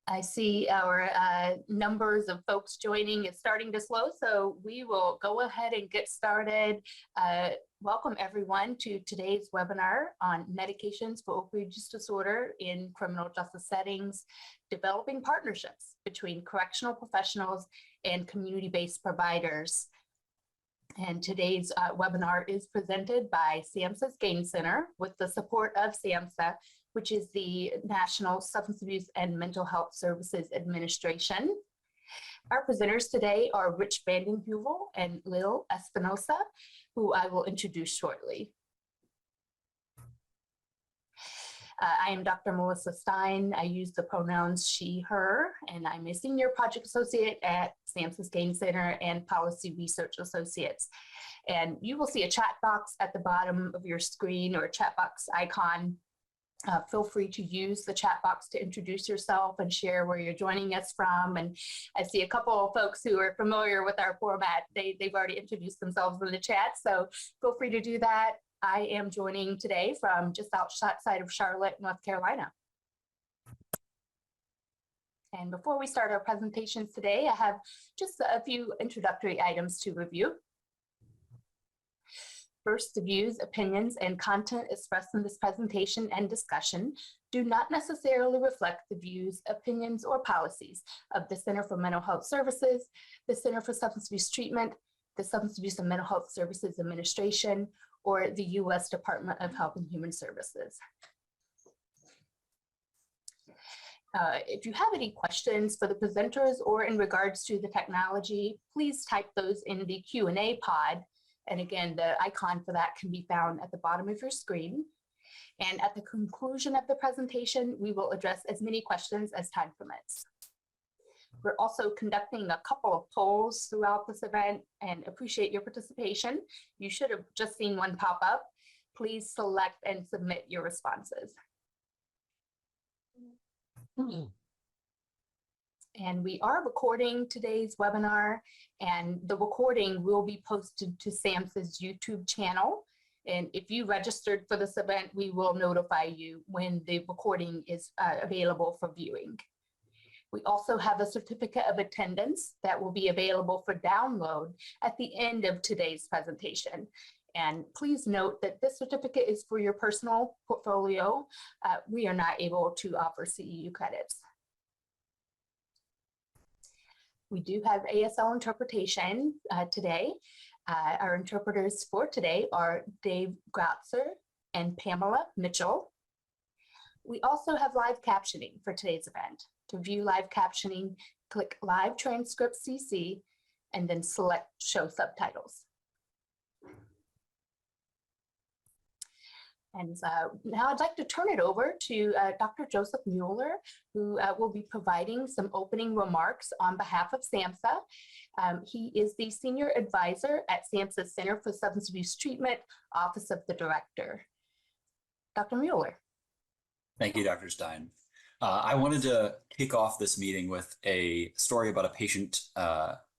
I see our numbers of folks joining is starting to slow, so we will go ahead and get started. Welcome everyone to today's webinar on medications for opioid use disorder in criminal justice settings, developing partnerships between correctional professionals and community-based providers. And today's webinar is presented by SAMHSA's GAIN Center with the support of SAMHSA, which is the National Substance Abuse and Mental Health Services Administration. Our presenters today are Rich Vandenheuvel and Lil Espinosa, who I will introduce shortly. I am Dr. Melissa Stein. I use the pronouns she, her, and I'm a senior project associate at SAMHSA's GAIN Center and Policy Research Associates. And you will see a chat box at the bottom of your screen or a chat box icon. Feel free to use the chat box to introduce yourself and share where you're joining us from. And I see a couple of folks who are familiar with our format. They've already introduced themselves in the chat, so feel free to do that. I am joining today from just outside of Charlotte, North Carolina. And before we start our presentations today, I have just a few introductory items to review. First, the views, opinions, and content expressed in this presentation and discussion do not necessarily reflect the views, opinions, or policies of the Center for Mental Health Services, the Center for Substance Abuse Treatment, the Substance Abuse and Mental Health Services Administration, or the U.S. Department of Health and Human Services. If you have any questions for the presenters or in regards to the technology, please type those in the Q&A pod. And again, the icon for that can be found at the bottom of your screen. And at the conclusion of the presentation, we will address as many questions as time permits. We're also conducting a couple of polls throughout this event and appreciate your participation. You should have just seen one pop up. Please select and submit your responses. And we are recording today's webinar, and the recording will be posted to SAMHSA's YouTube channel. And if you registered for this event, we will notify you when the recording is available for viewing. We also have a certificate of attendance that will be available for download at the end of today's presentation. And please note that this certificate is for your personal portfolio. We are not able to offer CEU credits. We do have ASL interpretation today. Our interpreters for today are Dave Grautzer and Pamela Mitchell. We also have live captioning for today's event. To view live captioning, click Live Transcript CC and then select Show Subtitles. And now I'd like to turn it over to Dr. Joseph Mueller, who will be providing some opening remarks on behalf of SAMHSA. He is the Senior Advisor at SAMHSA Center for Substance Abuse Treatment, Office of the Director. Dr. Mueller. Thank you, Dr. Stein. I wanted to kick off this meeting with a story about a patient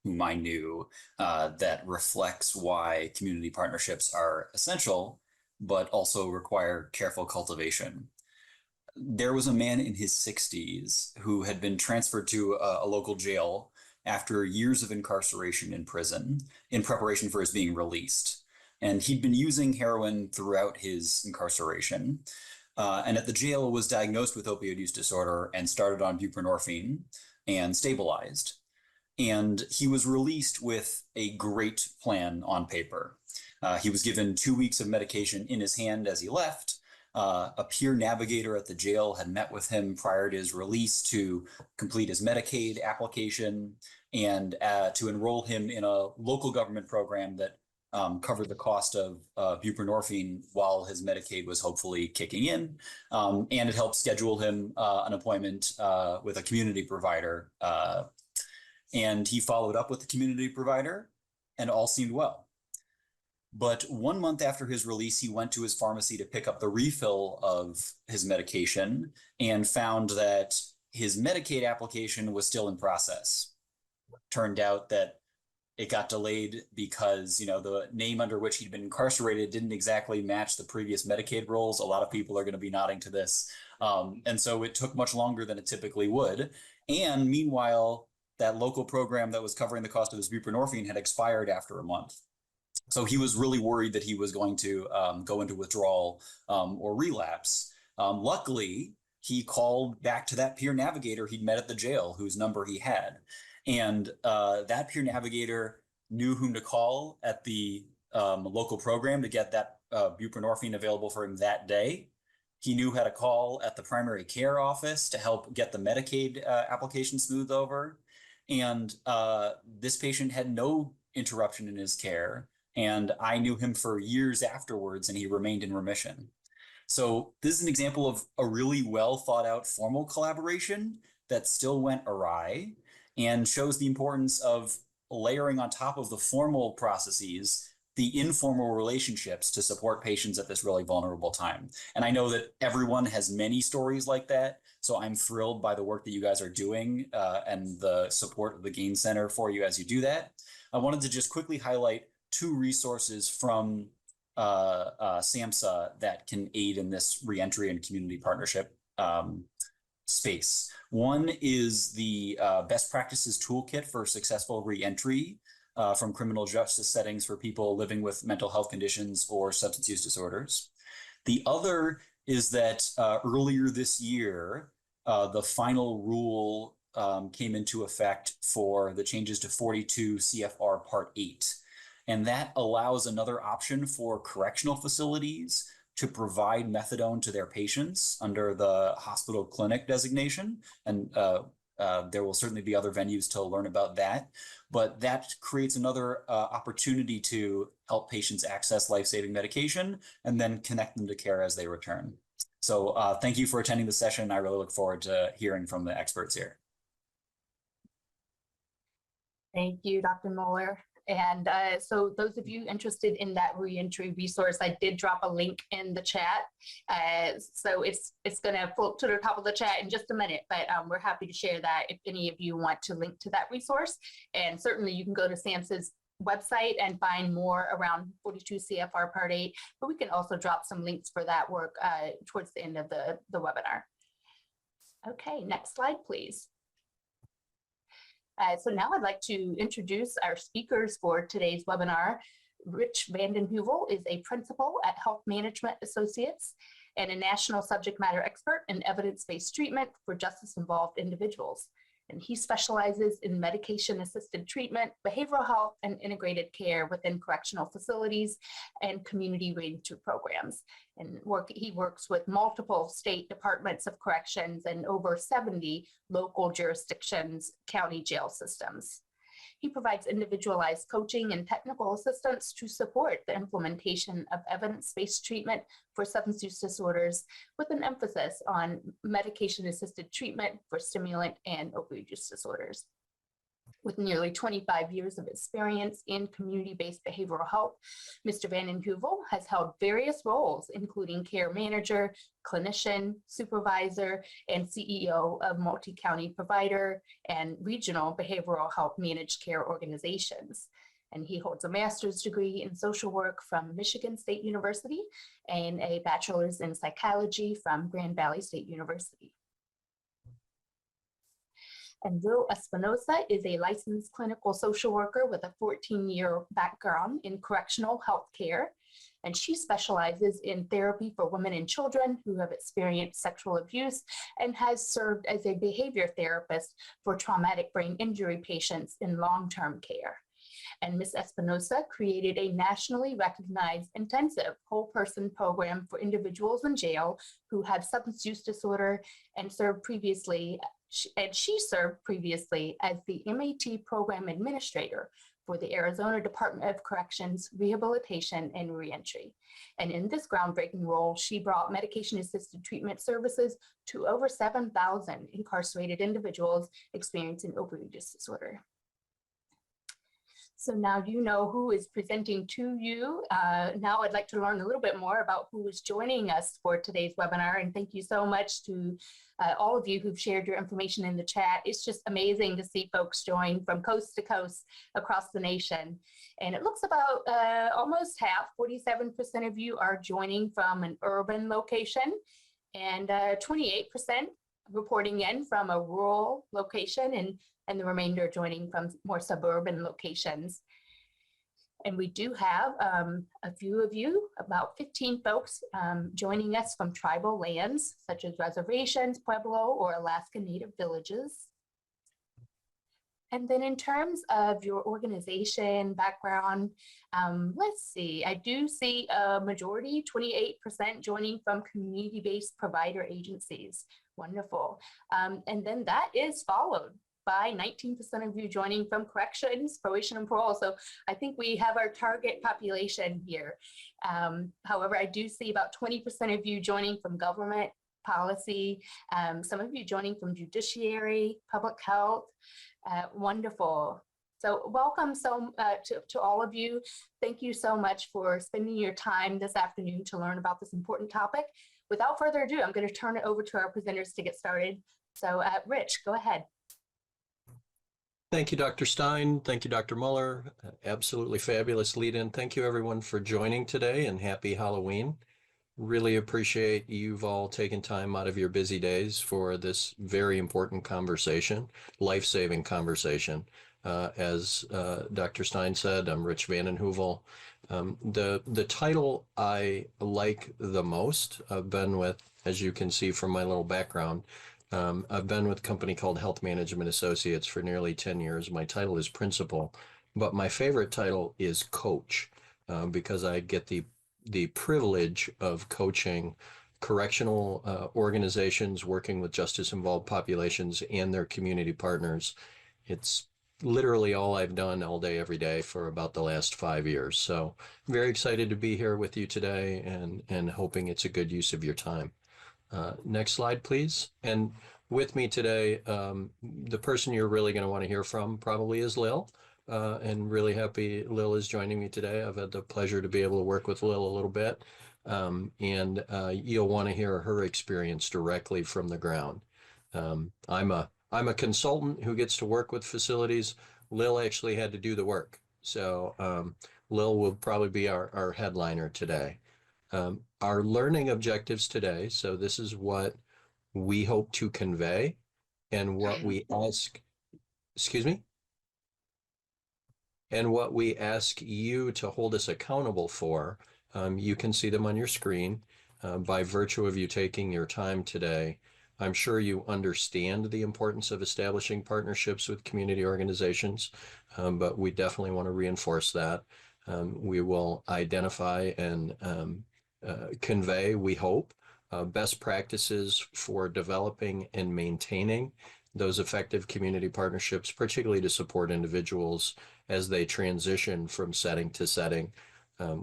whom I knew that reflects why community partnerships are essential, but also require careful cultivation. There was a man in his 60s who had been transferred to a local jail after years of incarceration in prison in preparation for his being released. And he'd been using heroin throughout his incarceration. And at the jail was diagnosed with opioid use disorder and started on buprenorphine and stabilized. And he was released with a great plan on paper. He was given 2 weeks of medication in his hand as he left. A peer navigator at the jail had met with him prior to his release to complete his Medicaid application and to enroll him in a local government program that covered the cost of buprenorphine while his Medicaid was hopefully kicking in. And it helped schedule him an appointment with a community provider. And he followed up with the community provider and all seemed well. But 1 month after his release, he went to his pharmacy to pick up the refill of his medication and found that his Medicaid application was still in process. Turned out that it got delayed because, the name under which he'd been incarcerated didn't exactly match the previous Medicaid rolls. A lot of people are going to be nodding to this. And so it took much longer than it typically would. And meanwhile, that local program that was covering the cost of his buprenorphine had expired after a month. So he was really worried that he was going to go into withdrawal or relapse. Luckily, he called back to that peer navigator he'd met at the jail, whose number he had. And that peer navigator knew whom to call at the local program to get that buprenorphine available for him that day. He knew how to call at the primary care office to help get the Medicaid application smoothed over. And this patient had no interruption in his care. And I knew him for years afterwards, and he remained in remission. So this is an example of a really well thought out formal collaboration that still went awry and shows the importance of layering on top of the formal processes the informal relationships to support patients at this really vulnerable time. And I know that everyone has many stories like that. So I'm thrilled by the work that you guys are doing and the support of the Gain Center for you as you do that. I wanted to just quickly highlight two resources from SAMHSA that can aid in this reentry and community partnership space. One is the best practices toolkit for successful reentry from criminal justice settings for people living with mental health conditions or substance use disorders. The other is that earlier this year, the final rule came into effect for the changes to 42 CFR Part 8. And that allows another option for correctional facilities to provide methadone to their patients under the hospital clinic designation. And there will certainly be other venues to learn about that. But that creates another opportunity to help patients access life-saving medication and then connect them to care as they return. So thank you for attending the session. I really look forward to hearing from the experts here. Thank you, Dr. Mueller. And so those of you interested in that reentry resource, I did drop a link in the chat. So it's going to float to the top of the chat in just a minute, but we're happy to share that if any of you want to link to that resource. And certainly you can go to SAMHSA's website and find more around 42 CFR Part 8, but we can also drop some links for that work towards the end of the webinar. Okay, next slide, please. So now I'd like to introduce our speakers for today's webinar. Rich Vanden Heuvel is a principal at Health Management Associates and a national subject matter expert in evidence-based treatment for justice-involved individuals. And he specializes in medication-assisted treatment, behavioral health, and integrated care within correctional facilities and community reentry programs. And he works with multiple state departments of corrections and over 70 local jurisdictions, county jail systems. He provides individualized coaching and technical assistance to support the implementation of evidence-based treatment for substance use disorders, with an emphasis on medication-assisted treatment for stimulant and opioid use disorders. With nearly 25 years of experience in community-based behavioral health, Mr. Vanden Heuvel has held various roles, including care manager, clinician, supervisor, and CEO of multi-county provider and regional behavioral health managed care organizations. And he holds a master's degree in social work from Michigan State University and a bachelor's in psychology from Grand Valley State University. And Will Espinosa is a licensed clinical social worker with a 14-year background in correctional health care. And she specializes in therapy for women and children who have experienced sexual abuse and has served as a behavior therapist for traumatic brain injury patients in long-term care. And Ms. Espinosa created a nationally recognized intensive whole person program for individuals in jail who have substance use disorder and served previously she served previously as the MAT program administrator for the Arizona Department of Corrections, Rehabilitation, and Reentry. And in this groundbreaking role, she brought medication-assisted treatment services to over 7,000 incarcerated individuals experiencing opioid use disorder. So now you know who is presenting to you. Now I'd like to learn a little bit more about who is joining us for today's webinar. And thank you so much to all of you who've shared your information in the chat. It's just amazing to see folks join from coast to coast across the nation. And it looks about almost half, 47% of you are joining from an urban location. and 28% reporting in from a rural location, and the remainder joining from more suburban locations. And we do have a few of you, about 15 folks, joining us from tribal lands, such as reservations, Pueblo, or Alaska Native villages. And then in terms of your organization background, let's see, I do see a majority, 28% joining from community-based provider agencies. Wonderful. And then that is followed by 19% of you joining from corrections, probation, and parole. So I think we have our target population here. However, I do see about 20% of you joining from government policy, some of you joining from judiciary, public health. Wonderful. So welcome to all of you. Thank you so much for spending your time this afternoon to learn about this important topic. Without further ado, I'm going to turn it over to our presenters to get started. So Rich, go ahead. Thank you, Dr. Stein. Thank you, Dr. Muller. Absolutely fabulous lead-in. Thank you, everyone, for joining today, and happy Halloween. Really appreciate you've all taken time out of your busy days for this very important conversation, life-saving conversation. As Dr. Stein said, I'm Rich Vanden Heuvel. The title I like the most, I've been with, as you can see from my little background, I've been with a company called Health Management Associates for nearly 10 years. My title is principal, but my favorite title is coach, because I get the privilege of coaching correctional organizations working with justice-involved populations and their community partners. It's literally all I've done all day, every day for about the last 5 years. So very excited to be here with you today, and hoping it's a good use of your time. Next slide, please. And with me today, the person you're really going to want to hear from probably is Lil. And really happy Lil is joining me today. I've had the pleasure to be able to work with Lil a little bit. And you'll want to hear her experience directly from the ground. I'm a consultant who gets to work with facilities. Lil actually had to do the work. So Lil will probably be our headliner today. Our learning objectives today, so this is what we hope to convey and what we ask, excuse me? And what we ask you to hold us accountable for. You can see them on your screen. By virtue of you taking your time today, I'm sure you understand the importance of establishing partnerships with community organizations, but we definitely want to reinforce that. We will identify and convey, we hope, best practices for developing and maintaining those effective community partnerships, particularly to support individuals as they transition from setting to setting.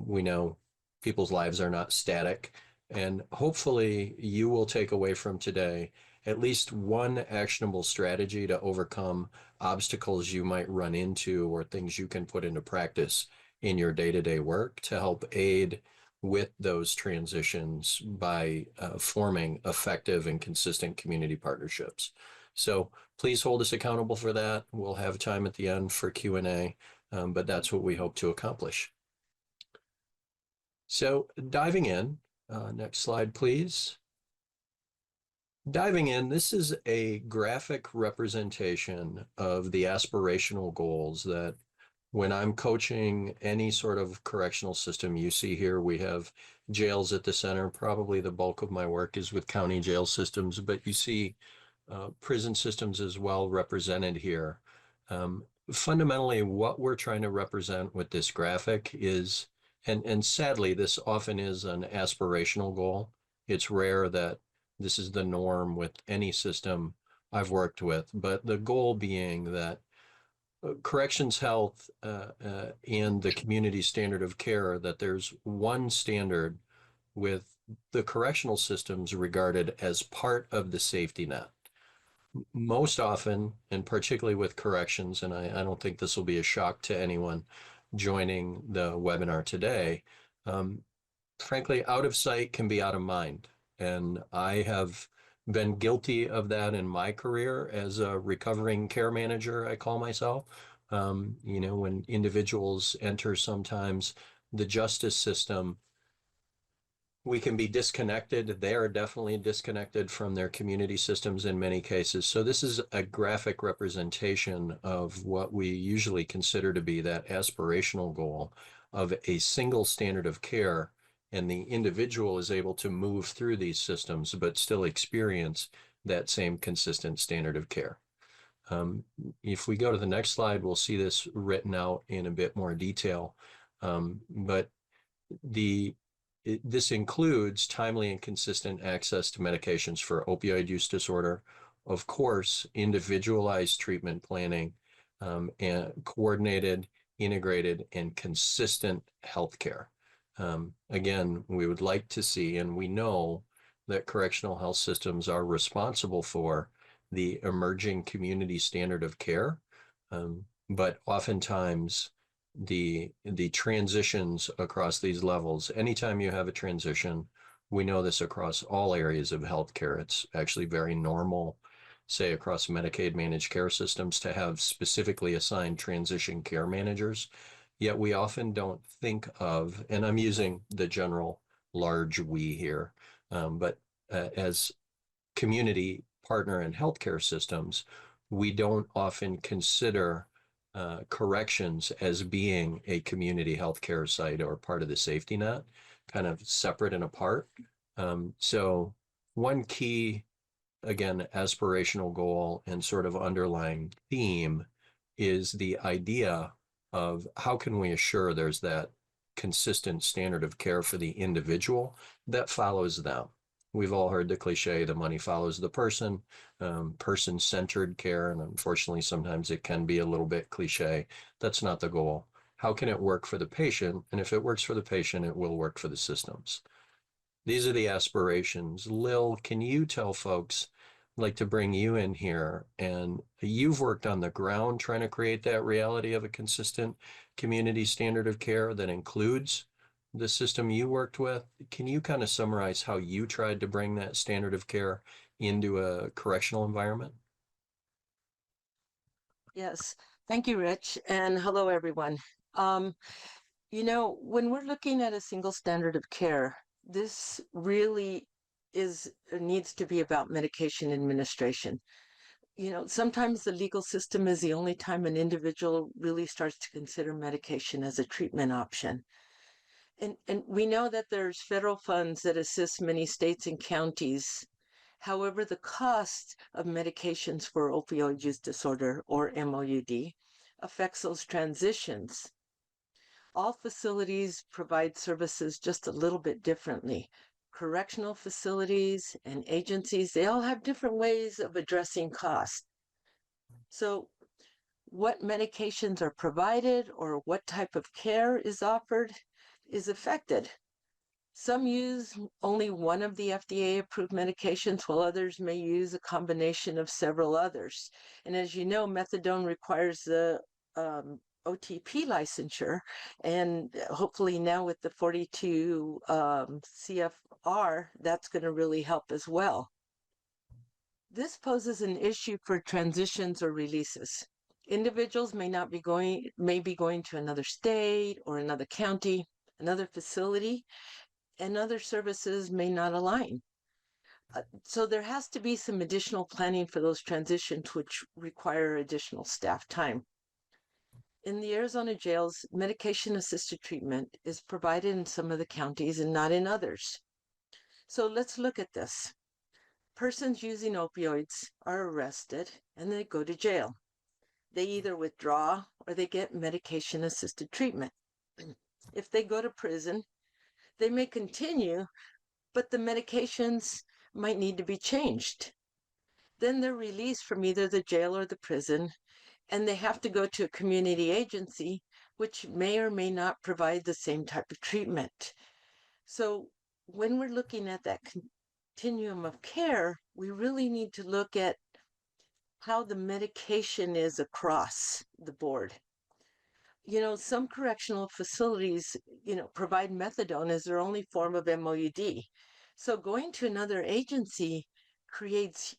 We know people's lives are not static, and hopefully you will take away from today at least one actionable strategy to overcome obstacles you might run into or things you can put into practice in your day-to-day work to help aid with those transitions by forming effective and consistent community partnerships. So please hold us accountable for that. We'll have time at the end for Q&A, but that's what we hope to accomplish. So diving in, next slide, please. Diving in, this is a graphic representation of the aspirational goals that when I'm coaching any sort of correctional system, you see here we have jails at the center. Probably the bulk of my work is with county jail systems, but you see prison systems as well represented here. Fundamentally, what we're trying to represent with this graphic is, and sadly, this often is an aspirational goal. It's rare that this is the norm with any system I've worked with, but the goal being that corrections health and the community standard of care, that there's one standard with the correctional systems regarded as part of the safety net. Most often, and particularly with corrections, and I don't think this will be a shock to anyone joining the webinar today, frankly, out of sight can be out of mind. And I have been guilty of that in my career as a recovering care manager, I call myself. You know, when individuals enter sometimes the justice system, we can be disconnected. They are definitely disconnected from their community systems in many cases. So this is a graphic representation of what we usually consider to be that aspirational goal of a single standard of care, and the individual is able to move through these systems but still experience that same consistent standard of care. If we go to the next slide, we'll see this written out in a bit more detail. But this includes timely and consistent access to medications for opioid use disorder, of course, individualized treatment planning, and coordinated, integrated, and consistent healthcare. Again, we would like to see, and we know that correctional health systems are responsible for the emerging community standard of care, but oftentimes the transitions across these levels, anytime you have a transition, we know this across all areas of healthcare. It's actually very normal, say across Medicaid managed care systems, to have specifically assigned transition care managers. Yet we often don't think of, and I'm using the general large we here, but as community partner and healthcare systems, we don't often consider corrections as being a community healthcare site or part of the safety net, kind of separate and apart. So one key, again, aspirational goal and sort of underlying theme is the idea of how can we assure there's that consistent standard of care for the individual that follows them. We've all heard the cliche, the money follows the person, person-centered care, and unfortunately, sometimes it can be a little bit cliche. That's not the goal. How can it work for the patient? And if it works for the patient, it will work for the systems. These are the aspirations. Lil, can you tell folks, I'd like to bring you in here, and you've worked on the ground trying to create that reality of a consistent community standard of care that includes the system you worked with. Can you kind of summarize how you tried to bring that standard of care into a correctional environment? Yes, thank you, Rich, and hello, everyone. You know, when we're looking at a single standard of care, this really needs to be about medication administration. You know, sometimes the legal system is the only time an individual really starts to consider medication as a treatment option. And we know that there's federal funds that assist many states and counties. However, the cost of medications for opioid use disorder, or MOUD, affects those transitions. All facilities provide services just a little bit differently. Correctional facilities and agencies, they all have different ways of addressing cost. So what medications are provided or what type of care is offered is affected. Some use only one of the FDA-approved medications, while others may use a combination of several others. And as you know, methadone requires the OTP licensure, and hopefully now with the 42 CFR, that's going to really help as well. This poses an issue for transitions or releases. Individuals may be going to another state or another county, another facility, and other services may not align. So there has to be some additional planning for those transitions, which require additional staff time. In the Arizona jails, medication-assisted treatment is provided in some of the counties and not in others. So let's look at this. Persons using opioids are arrested and they go to jail. They either withdraw or they get medication-assisted treatment. If they go to prison, they may continue, but the medications might need to be changed. Then they're released from either the jail or the prison, and they have to go to a community agency, which may or may not provide the same type of treatment. So when we're looking at that continuum of care, we really need to look at how the medication is across the board. You know, some correctional facilities, provide methadone as their only form of MOUD. So going to another agency creates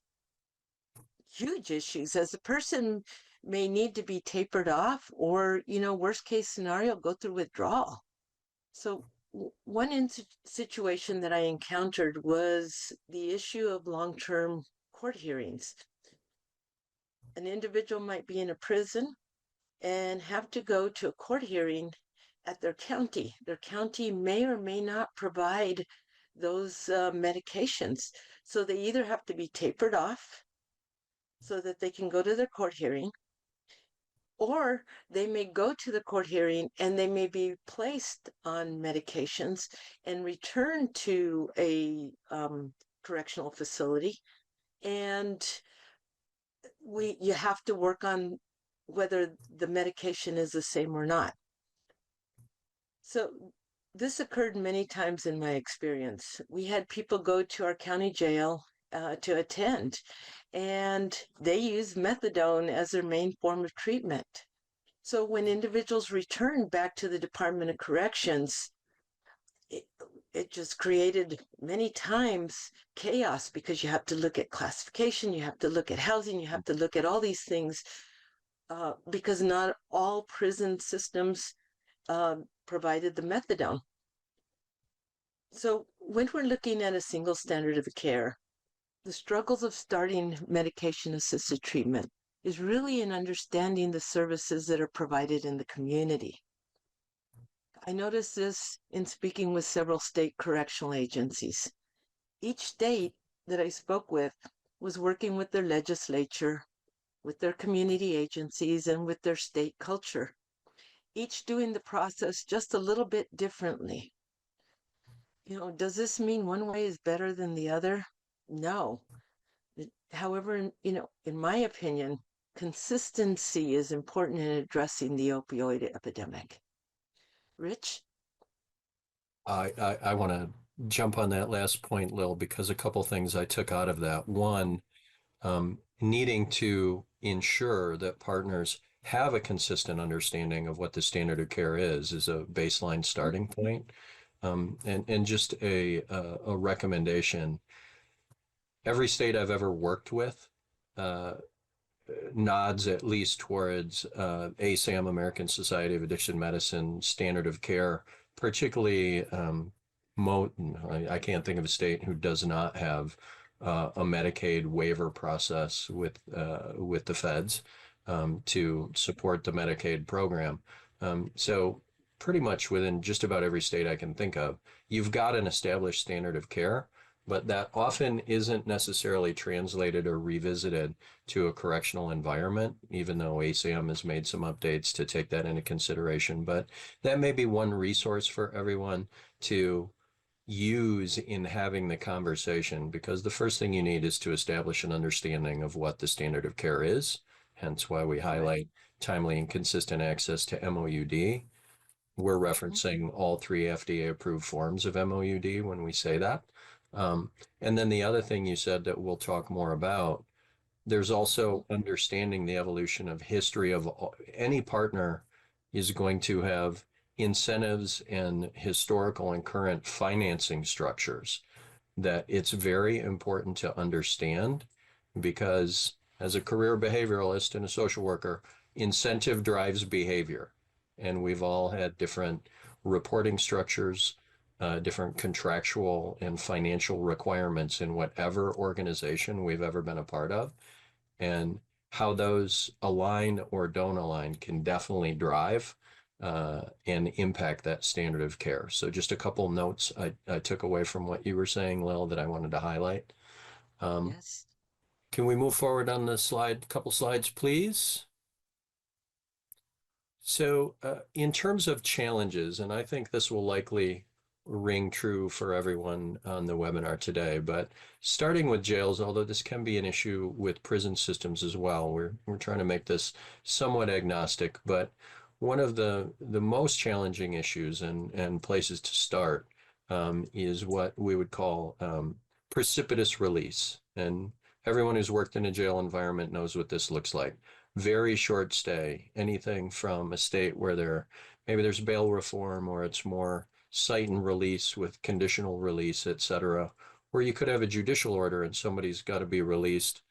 huge issues, as a person may need to be tapered off or, worst case scenario, go through withdrawal. So one situation that I encountered was the issue of long-term court hearings. An individual might be in a prison and have to go to a court hearing at their county. Their county may or may not provide those medications. So they either have to be tapered off so that they can go to their court hearing, or they may go to the court hearing and they may be placed on medications and returned to a correctional facility. And you have to work on whether the medication is the same or not. So this occurred many times in my experience. We had people go to our county jail to attend, and they use methadone as their main form of treatment. So when individuals returned back to the Department of Corrections, it just created many times chaos, because you have to look at classification, you have to look at housing, you have to look at all these things, because not all prison systems provided the methadone. So when we're looking at a single standard of care, the struggles of starting medication-assisted treatment is really in understanding the services that are provided in the community. I noticed this in speaking with several state correctional agencies. Each state that I spoke with was working with their legislature, with their community agencies, and with their state culture, each doing the process just a little bit differently. You know, does this mean one way is better than the other? No. However, you know, in my opinion, consistency is important in addressing the opioid epidemic. Rich? I want to jump on that last point, Lil, because a couple things I took out of that. One, needing to ensure that partners have a consistent understanding of what the standard of care is a baseline starting point. And just a recommendation. Every state I've ever worked with nods at least towards ASAM, American Society of Addiction Medicine, standard of care, particularly MOUD. I can't think of a state who does not have a Medicaid waiver process with the feds to support the Medicaid program. So pretty much within just about every state I can think of, you've got an established standard of care, but that often isn't necessarily translated or revisited to a correctional environment, even though ASAM has made some updates to take that into consideration. But that may be one resource for everyone to use in having the conversation, because the first thing you need is to establish an understanding of what the standard of care is, hence why we highlight timely and consistent access to MOUD. We're referencing all 3 FDA-approved forms of MOUD when we say that. And then the other thing you said that we'll talk more about, there's also understanding the evolution of history of any partner is going to have incentives and historical and current financing structures that it's very important to understand, because as a career behavioralist and a social worker, incentive drives behavior. And we've all had different reporting structures, different contractual and financial requirements in whatever organization we've ever been a part of. And how those align or don't align can definitely drive and impact that standard of care. So just a couple notes I took away from what you were saying, Lil, that I wanted to highlight. Yes. Can we move forward on the slide? Couple slides, please. So in terms of challenges, and I think this will likely ring true for everyone on the webinar today, but starting with jails, although this can be an issue with prison systems as well, we're trying to make this somewhat agnostic, but one of the most challenging issues and places to start is what we would call precipitous release. And everyone who's worked in a jail environment knows what this looks like. Very short stay, anything from a state where maybe there's bail reform, or it's more cite and release with conditional release, et cetera, where you could have a judicial order and somebody's got to be released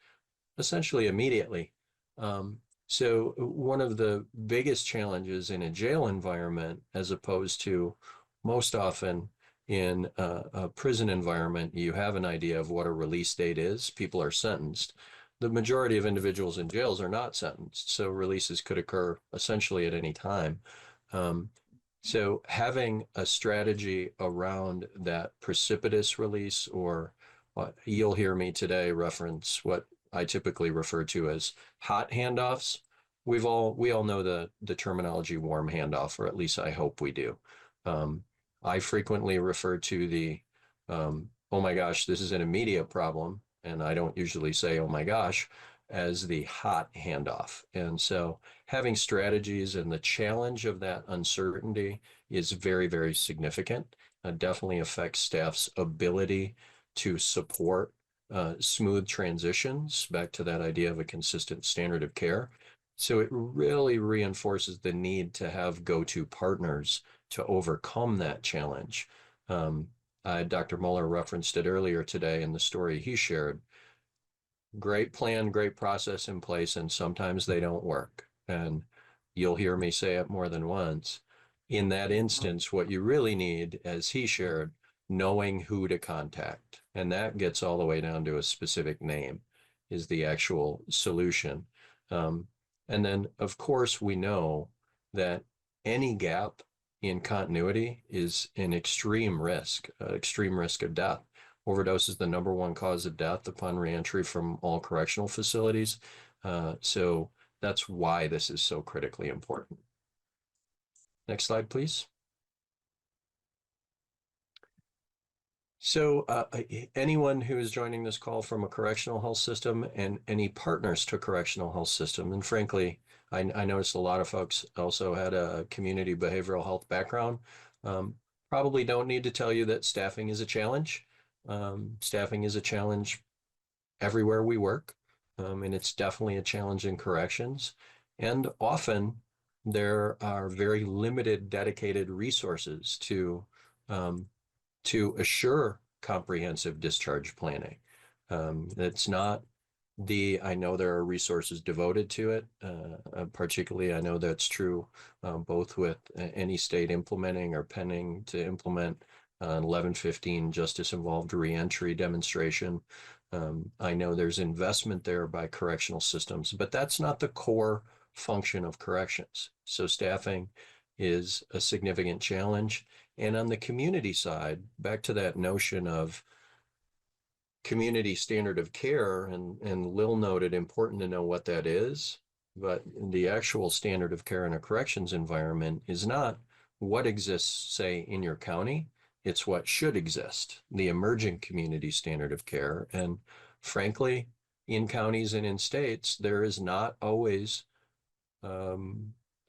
essentially immediately. So one of the biggest challenges in a jail environment, as opposed to most often in a prison environment, you have an idea of what a release date is. People are sentenced. The majority of individuals in jails are not sentenced, so releases could occur essentially at any time. So having a strategy around that precipitous release, or what you'll hear me today reference what I typically refer to as hot handoffs. We all know the terminology warm handoff, or at least I hope we do. I frequently refer to the, oh my gosh, this is an immediate problem. And I don't usually say, oh my gosh, as the hot handoff. And so having strategies and the challenge of that uncertainty is very, very significant. Definitely affects staff's ability to support smooth transitions, back to that idea of a consistent standard of care. So it really reinforces the need to have go-to partners to overcome that challenge. Dr. Muller referenced it earlier today in the story he shared. Great plan, great process in place, and sometimes they don't work. And you'll hear me say it more than once. In that instance, what you really need, as he shared, knowing who to contact. And that gets all the way down to a specific name is the actual solution. And then, of course, we know that any gap in continuity is an extreme risk of death. Overdose is the #1 cause of death upon reentry from all correctional facilities. So that's why this is so critically important. Next slide, please. So anyone who is joining this call from a correctional health system and any partners to correctional health system, and frankly, I noticed a lot of folks also had a community behavioral health background, probably don't need to tell you that staffing is a challenge. Staffing is a challenge everywhere we work, and it's definitely a challenge in corrections. And often there are very limited dedicated resources to assure comprehensive discharge planning. It's not I know there are resources devoted to it. Particularly, I know that's true both with any state implementing or pending to implement 1115 justice-involved reentry demonstration. I know there's investment there by correctional systems, but that's not the core function of corrections. So staffing is a significant challenge. And on the community side, back to that notion of community standard of care, and Lil noted important to know what that is, but the actual standard of care in a corrections environment is not what exists, say, in your county, it's what should exist, the emerging community standard of care. And frankly, in counties and in states, there is not always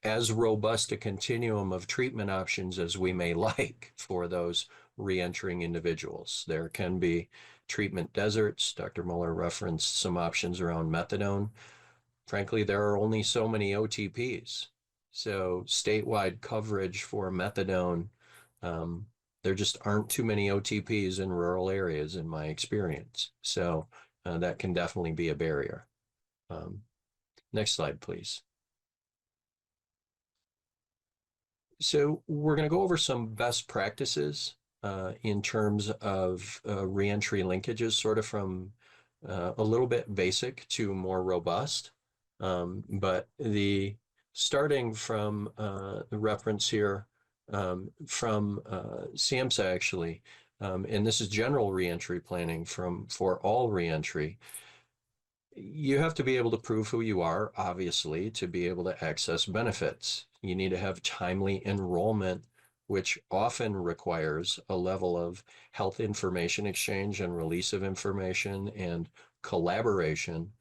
as robust a continuum of treatment options as we may like for those re-entering individuals. There can be treatment deserts. Dr. Muller referenced some options around methadone. Frankly, there are only so many OTPs. So statewide coverage for methadone, there just aren't too many OTPs in rural areas in my experience. So that can definitely be a barrier. Next slide, please. So we're going to go over some best practices in terms of reentry linkages, sort of from a little bit basic to more robust. But starting from the reference here from SAMHSA actually, and this is general reentry planning for all reentry. You have to be able to prove who you are, obviously, to be able to access benefits. You need to have timely enrollment, which often requires a level of health information exchange and release of information and collaboration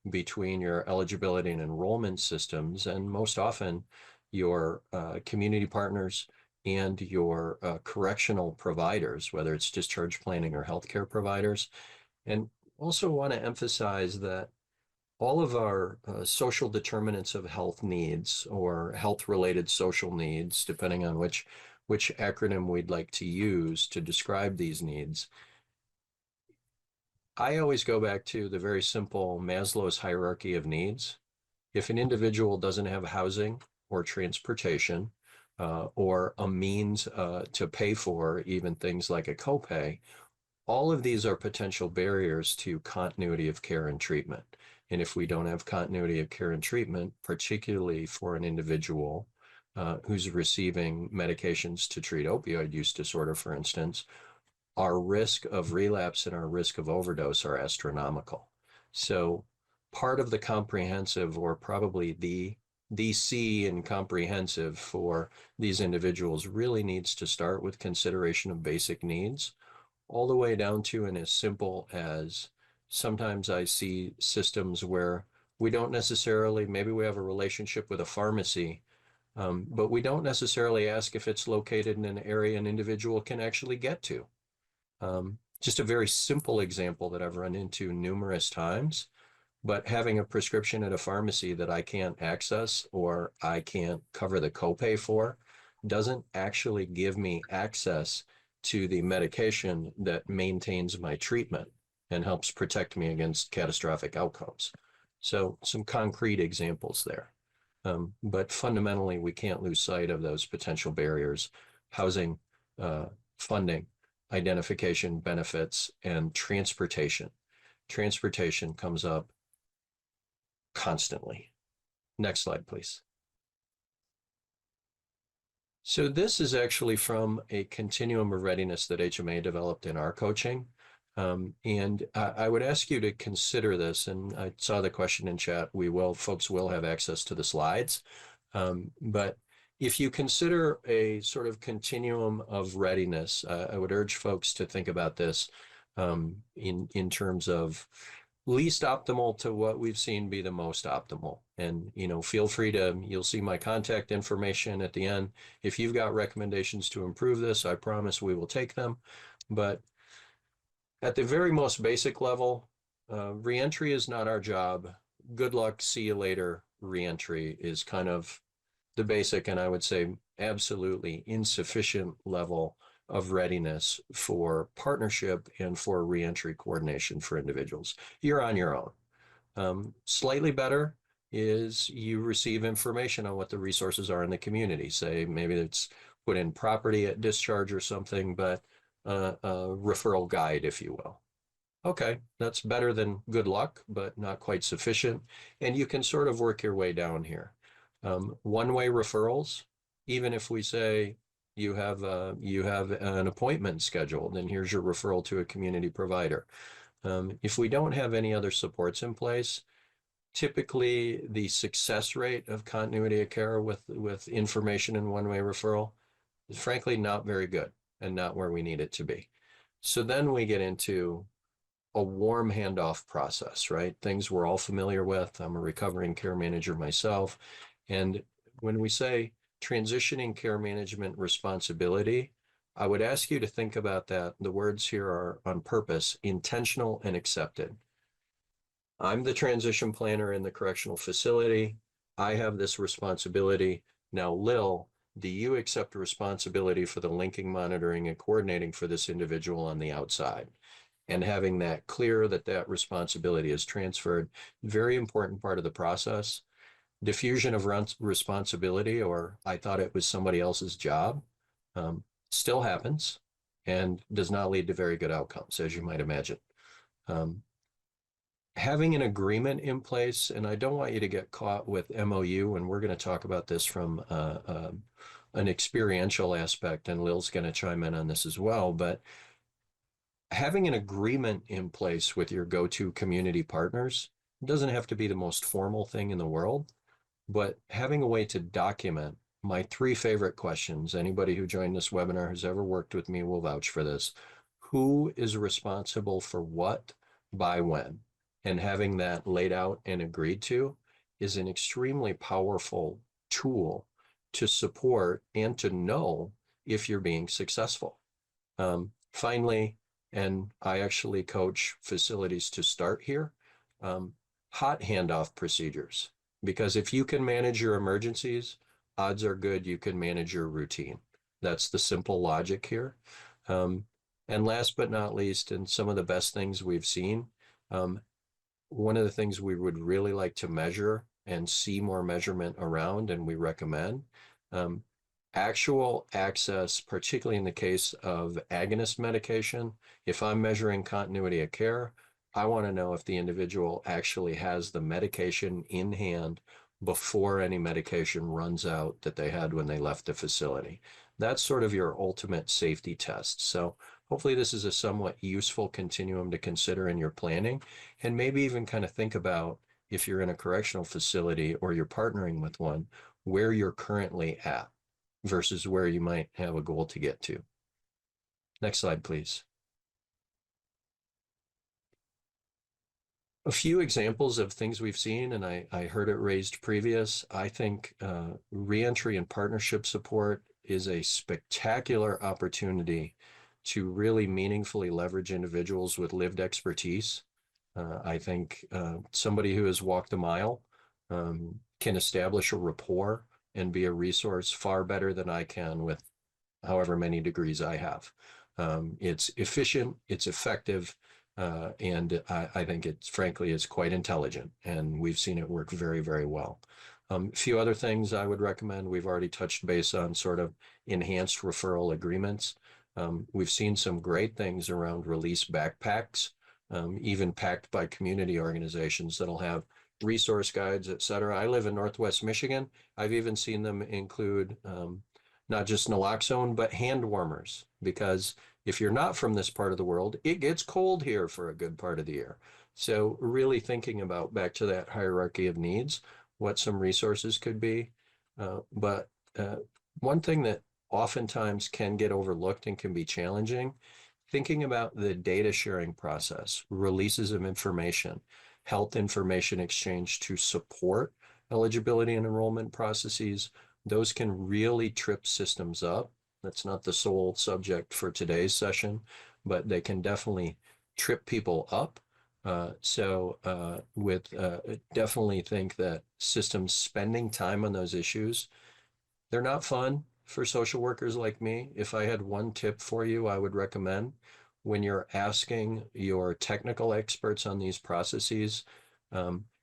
between your eligibility and enrollment systems, and most often your community partners and your correctional providers, whether it's discharge planning or healthcare providers. And also want to emphasize that all of our social determinants of health needs, or health-related social needs, depending on which acronym we'd like to use to describe these needs, I always go back to the very simple Maslow's hierarchy of needs. If an individual doesn't have housing or transportation, or a means to pay for even things like a copay, all of these are potential barriers to continuity of care and treatment. And if we don't have continuity of care and treatment, particularly for an individual who's receiving medications to treat opioid use disorder, for instance, our risk of relapse and our risk of overdose are astronomical. So part of the comprehensive, or probably the C in comprehensive for these individuals, really needs to start with consideration of basic needs, all the way down to and as simple as sometimes I see systems where we don't necessarily, maybe we have a relationship with a pharmacy, but we don't necessarily ask if it's located in an area an individual can actually get to. Just a very simple example that I've run into numerous times, but having a prescription at a pharmacy that I can't access or I can't cover the copay for doesn't actually give me access to the medication that maintains my treatment and helps protect me against catastrophic outcomes. So some concrete examples there. But fundamentally, we can't lose sight of those potential barriers: housing, funding, identification, benefits, and transportation. Transportation comes up constantly. Next slide, please. So this is actually from a continuum of readiness that HMA developed in our coaching. And I would ask you to consider this, and I saw the question in chat. Folks will have access to the slides. But if you consider a sort of continuum of readiness, I would urge folks to think about this in terms of least optimal to what we've seen be the most optimal. And, feel free you'll see my contact information at the end. If you've got recommendations to improve this, I promise we will take them. But at the very most basic level, reentry is not our job. Good luck, see you later. Reentry is kind of the basic, and I would say absolutely insufficient level of readiness for partnership and for reentry coordination for individuals. You're on your own. Slightly better is you receive information on what the resources are in the community. Say maybe it's put in property at discharge or something, but a referral guide, if you will. Okay, that's better than good luck, but not quite sufficient. And you can sort of work your way down here. One-way referrals, even if we say you have an appointment scheduled and here's your referral to a community provider. If we don't have any other supports in place, typically the success rate of continuity of care with information and one-way referral is frankly not very good and not where we need it to be. So then we get into a warm handoff process, right? Things we're all familiar with. I'm a recovering care manager myself. And when we say transitioning care management responsibility, I would ask you to think about that. The words here are on purpose: intentional and accepted. I'm the transition planner in the correctional facility. I have this responsibility. Now, Lil, do you accept responsibility for the linking, monitoring, and coordinating for this individual on the outside? And having that clear that responsibility is transferred, very important part of the process. Diffusion of responsibility, or I thought it was somebody else's job, still happens and does not lead to very good outcomes, as you might imagine. Having an agreement in place, and I don't want you to get caught with MOU, and we're going to talk about this from an experiential aspect, and Lil's going to chime in on this as well, but having an agreement in place with your go-to community partners doesn't have to be the most formal thing in the world, but having a way to document my 3 favorite questions. Anybody who joined this webinar who's ever worked with me will vouch for this. Who is responsible for what by when? And having that laid out and agreed to is an extremely powerful tool to support and to know if you're being successful. Finally, and I actually coach facilities to start here, hot handoff procedures. Because if you can manage your emergencies, odds are good you can manage your routine. That's the simple logic here. And last but not least, and some of the best things we've seen, one of the things we would really like to measure and see more measurement around, and we recommend, actual access, particularly in the case of agonist medication. If I'm measuring continuity of care, I want to know if the individual actually has the medication in hand before any medication runs out that they had when they left the facility. That's sort of your ultimate safety test. So hopefully this is a somewhat useful continuum to consider in your planning, and maybe even kind of think about, if you're in a correctional facility or you're partnering with one, where you're currently at versus where you might have a goal to get to. Next slide, please. A few examples of things we've seen, and I heard it raised previous. I think reentry and partnership support is a spectacular opportunity to really meaningfully leverage individuals with lived expertise. I think somebody who has walked a mile can establish a rapport and be a resource far better than I can with however many degrees I have. It's efficient, it's effective, and I think it's, frankly, it's quite intelligent, and we've seen it work very, very well. A few other things I would recommend. We've already touched base on sort of enhanced referral agreements. We've seen some great things around release backpacks, even packed by community organizations that'll have resource guides, et cetera. I live in Northwest Michigan. I've even seen them include not just naloxone, but hand warmers, because if you're not from this part of the world, it gets cold here for a good part of the year. So really thinking about, back to that hierarchy of needs, what some resources could be. But one thing that oftentimes can get overlooked and can be challenging, thinking about the data sharing process, releases of information, health information exchange to support eligibility and enrollment processes, those can really trip systems up. That's not the sole subject for today's session, but they can definitely trip people up. Definitely think that systems spending time on those issues, they're not fun for social workers like me. If I had one tip for you, I would recommend, when you're asking your technical experts on these processes,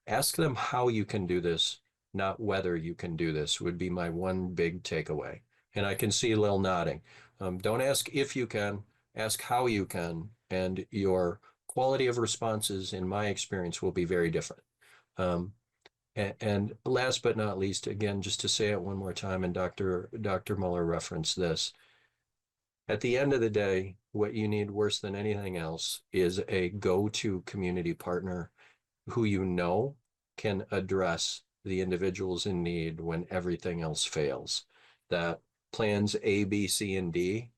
ask them how you can do this, not whether you can do this, would be my one big takeaway. And I can see Lil nodding. Don't ask if you can, ask how you can, and your quality of responses, in my experience, will be very different. And last but not least, again, just to say it one more time, and Dr. Muller referenced this, at the end of the day, what you need worse than anything else is a go-to community partner who you know can address the individuals in need when everything else fails. That plans A, B, C, and D,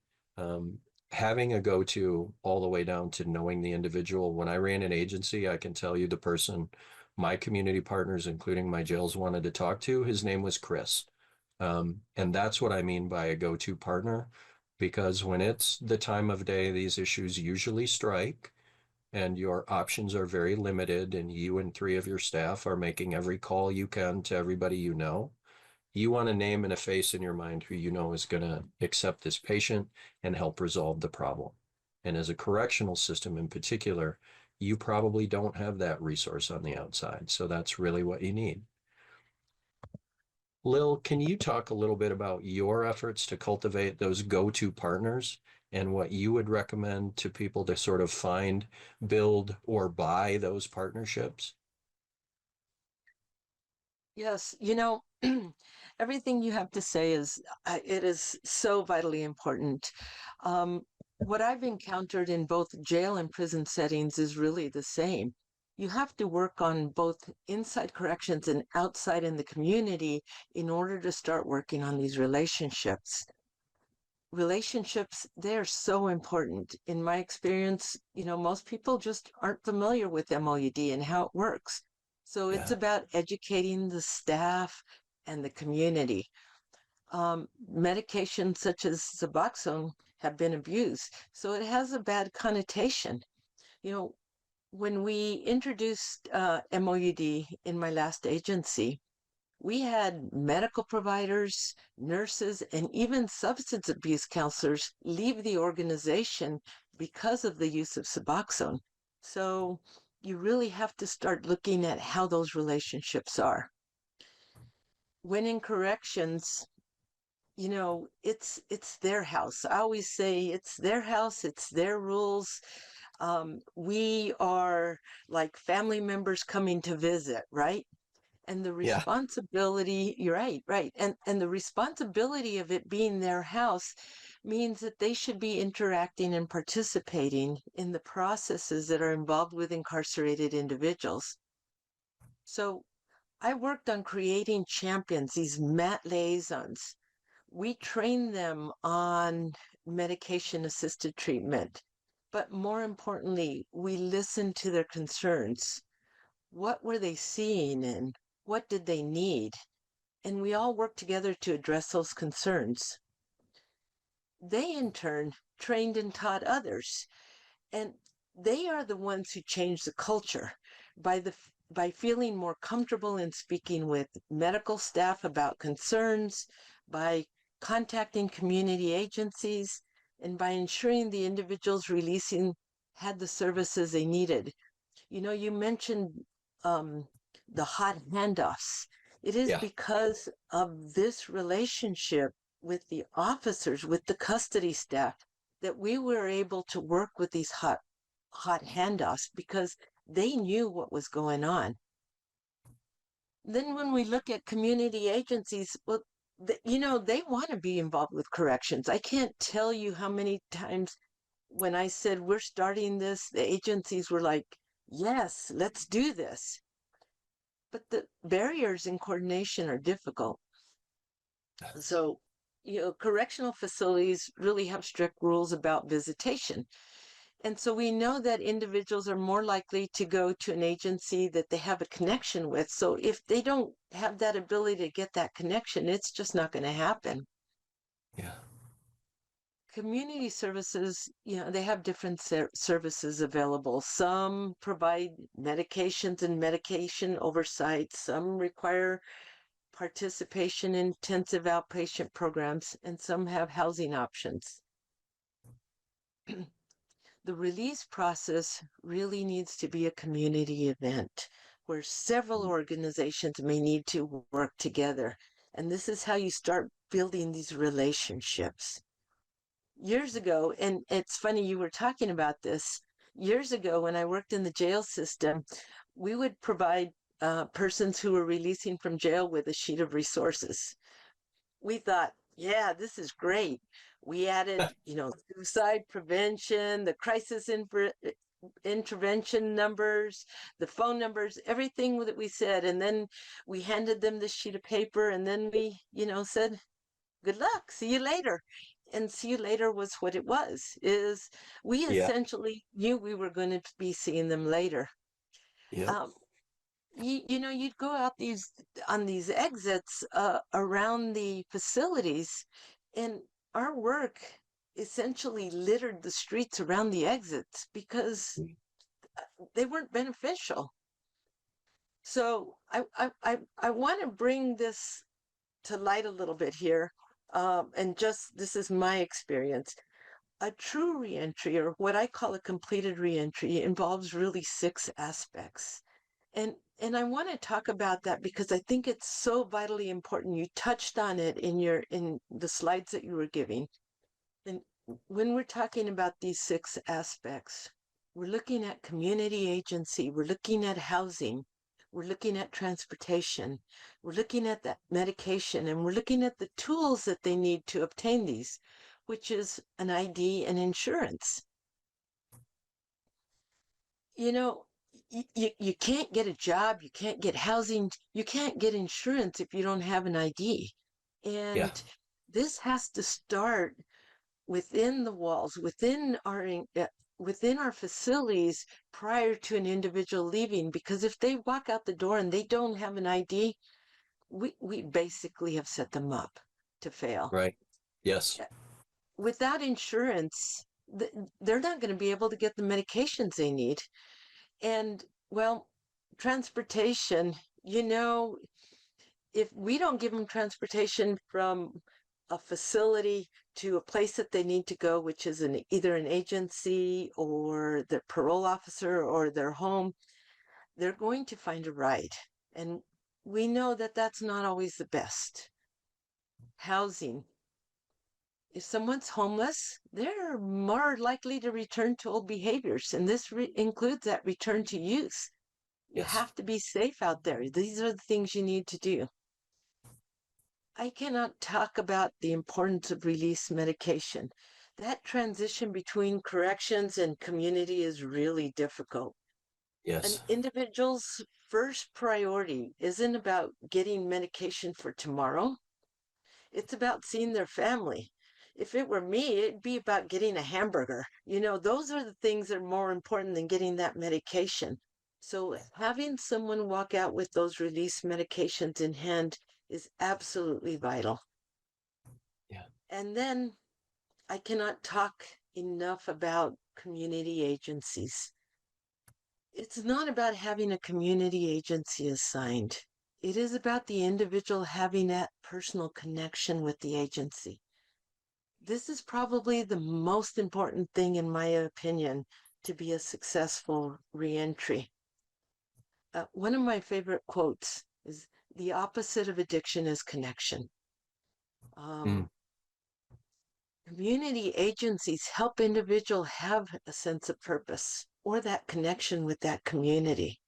having a go-to all the way down to knowing the individual. When I ran an agency, I can tell you the person my community partners, including my jails, wanted to talk to, his name was Chris. And that's what I mean by a go-to partner, because when it's the time of day these issues usually strike, and your options are very limited, and you and 3 of your staff are making every call you can to everybody you know, you want a name and a face in your mind who you know is going to accept this patient and help resolve the problem. And as a correctional system in particular, you probably don't have that resource on the outside. So that's really what you need. Lil, can you talk a little bit about your efforts to cultivate those go-to partners and what you would recommend to people to sort of find, build, or buy those partnerships? Yes, everything you have to say is it is so vitally important. What I've encountered in both jail and prison settings is really the same. You have to work on both inside corrections and outside in the community in order to start working on these relationships. Relationships, they're so important. In my experience, most people just aren't familiar with MOUD and how it works. So it's about educating the staff and the community. Medications such as Suboxone have been abused, so it has a bad connotation. When we introduced MOUD in my last agency, we had medical providers, nurses, and even substance abuse counselors leave the organization because of the use of Suboxone. So you really have to start looking at how those relationships are. When in corrections, it's their house. I always say it's their house, it's their rules. We are like family members coming to visit, right? And the Yeah. responsibility, you're right, right. And the responsibility of it being their house means that they should be interacting and participating in the processes that are involved with incarcerated individuals. So I worked on creating champions, these MAT liaisons. We train them on medication assisted treatment. But more importantly, we listen to their concerns. What were they seeing and what did they need? And we all work together to address those concerns. They, in turn, trained and taught others. And they are the ones who change the culture by feeling more comfortable in speaking with medical staff about concerns, by contacting community agencies, and by ensuring the individuals releasing had the services they needed. You mentioned the hot handoffs. It is Yeah. because of this relationship with the officers, with the custody staff, that we were able to work with these hot handoffs because they knew what was going on. Then when we look at community agencies, well, they want to be involved with corrections. I can't tell you how many times when I said we're starting this, the agencies were like, yes, let's do this. But the barriers in coordination are difficult. So, correctional facilities really have strict rules about visitation. And so we know that individuals are more likely to go to an agency that they have a connection with. So if they don't have that ability to get that connection, it's just not going to happen. Yeah. Community services, they have different services available. Some provide medications and medication oversight. Some require participation in intensive outpatient programs, and some have housing options. The release process really needs to be a community event where several organizations may need to work together. And this is how you start building these relationships. Years ago, and it's funny you were talking about this, years ago when I worked in the jail system, we would provide persons who were releasing from jail with a sheet of resources. We thought, yeah, this is great. We added, suicide prevention, the crisis intervention numbers, the phone numbers, everything that we said. And then we handed them this sheet of paper and then we, said, good luck, see you later. And see you later was what it was, is we Yeah. essentially knew we were going to be seeing them later. Yeah. You'd go out on these exits around the facilities, and our work essentially littered the streets around the exits because they weren't beneficial. So I want to bring this to light a little bit here, and just this is my experience. A true reentry, or what I call a completed reentry, involves really 6 aspects. And I want to talk about that because I think it's so vitally important. You touched on it in the slides that you were giving. And when we're talking about these 6 aspects, we're looking at community agency, we're looking at housing, we're looking at transportation, we're looking at that medication, and we're looking at the tools that they need to obtain these, which is an ID and insurance. You can't get a job, you can't get housing, you can't get insurance if you don't have an ID. And this has to start within the walls, within our facilities prior to an individual leaving, because if they walk out the door and they don't have an ID, we basically have set them up to fail. Right. Yes. Without insurance, they're not going to be able to get the medications they need. And, well, transportation, if we don't give them transportation from a facility to a place that they need to go, which is either an agency or their parole officer or their home, they're going to find a ride. And we know that that's not always the best. Housing. If someone's homeless, they're more likely to return to old behaviors, and this includes that return to use. You Yes. have to be safe out there. These are the things you need to do. I cannot talk about the importance of release medication. That transition between corrections and community is really difficult. An Yes. individual's first priority isn't about getting medication for tomorrow. It's about seeing their family. If it were me, it'd be about getting a hamburger. Those are the things that are more important than getting that medication. So having someone walk out with those release medications in hand is absolutely vital. Yeah. And then I cannot talk enough about community agencies. It's not about having a community agency assigned. It is about the individual having that personal connection with the agency. This is probably the most important thing, in my opinion, to be a successful reentry. One of my favorite quotes is, "The opposite of addiction is connection." Mm. Community agencies help individuals have a sense of purpose or that connection with that community.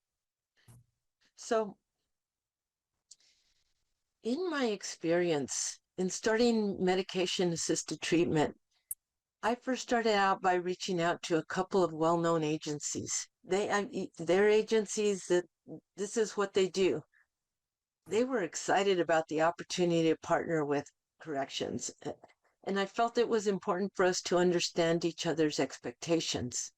So, in my experience in starting medication assisted treatment, I first started out by reaching out to a couple of well-known agencies. They're agencies that this is what they do. They were excited about the opportunity to partner with corrections, and I felt it was important for us to understand each other's expectations.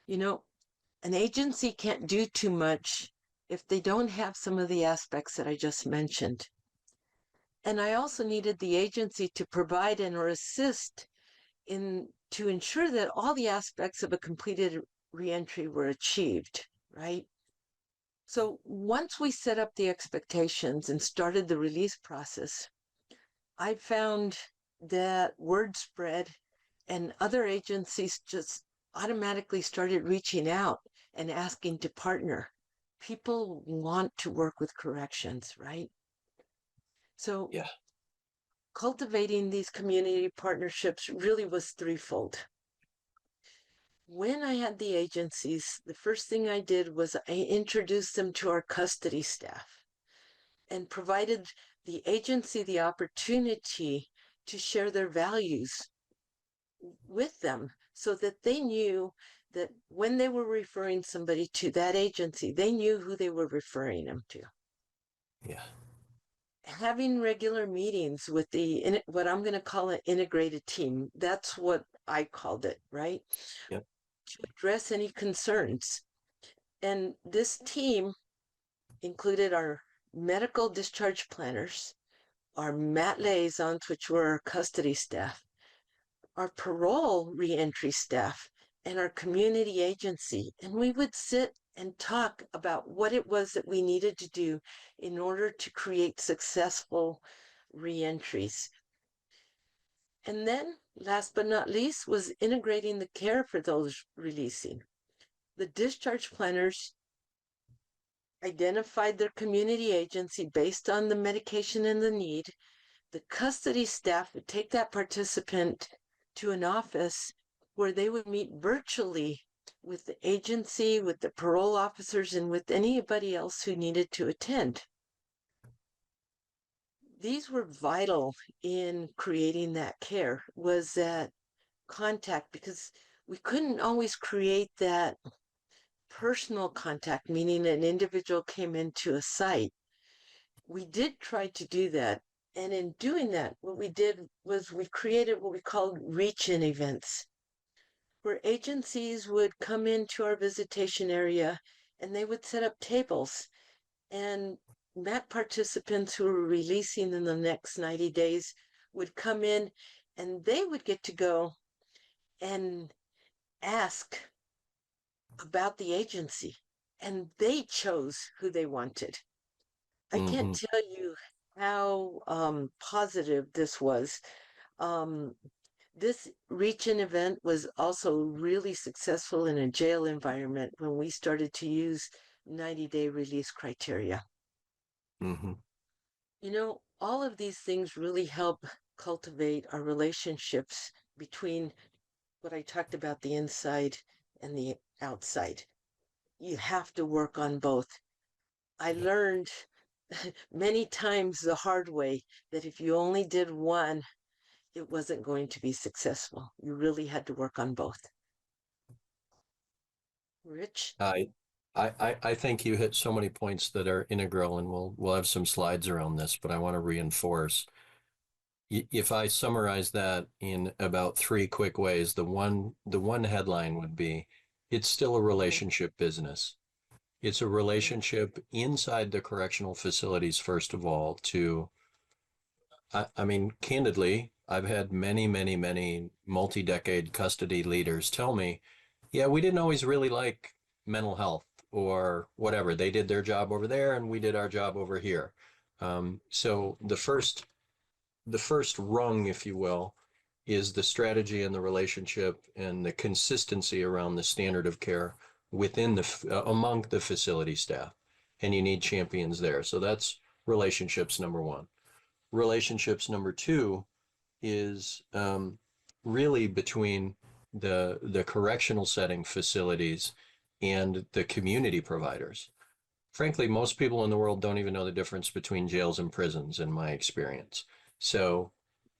An agency can't do too much if they don't have some of the aspects that I just mentioned. And I also needed the agency to provide and or assist to ensure that all the aspects of a completed reentry were achieved, right? So once we set up the expectations and started the release process, I found that word spread and other agencies just automatically started reaching out and asking to partner. People want to work with corrections, right? So Yeah. cultivating these community partnerships really was threefold. When I had the agencies, the first thing I did was I introduced them to our custody staff and provided the agency the opportunity to share their values with them so that they knew that when they were referring somebody to that agency, they knew who they were referring them to. Yeah. Having regular meetings with what I'm going to call an integrated team, that's what I called it, right? Yep. To address any concerns. And this team included our medical discharge planners, our MAT liaisons, which were our custody staff, our parole reentry staff, and our community agency. And we would sit and talk about what it was that we needed to do in order to create successful reentries. And then, last but not least, was integrating the care for those releasing. The discharge planners identified their community agency based on the medication and the need. The custody staff would take that participant to an office where they would meet virtually with the agency, with the parole officers, and with anybody else who needed to attend. These were vital in creating that care, was that contact, because we couldn't always create that personal contact, meaning an individual came into a site. We did try to do that. And in doing that, what we did was we created what we called reach-in events, where agencies would come into our visitation area and they would set up tables. And MAT participants who were releasing in the next 90 days would come in and they would get to go and ask about the agency. And they chose who they wanted. I can't tell you how positive this was. This reach-in event was also really successful in a jail environment when we started to use 90-day release criteria. Mm-hmm. All of these things really help cultivate our relationships between what I talked about, the inside and the outside. You have to work on both. I learned many times the hard way that if you only did one, it wasn't going to be successful. You really had to work on both. Rich? I think you hit so many points that are integral, and we'll have some slides around this, but I want to reinforce. If I summarize that in about 3 quick ways, the one headline would be, it's still a relationship business. It's a relationship inside the correctional facilities, first of all, to, I mean, candidly, I've had many, many, many multi-decade custody leaders tell me, yeah, we didn't always really like mental health or whatever. They did their job over there and we did our job over here. So the first rung, if you will, is the strategy and the relationship and the consistency around the standard of care within among the facility staff. And you need champions there. So that's relationships number one. Relationships number two is really between the correctional setting facilities and the community providers. Frankly, most people in the world don't even know the difference between jails and prisons, in my experience. So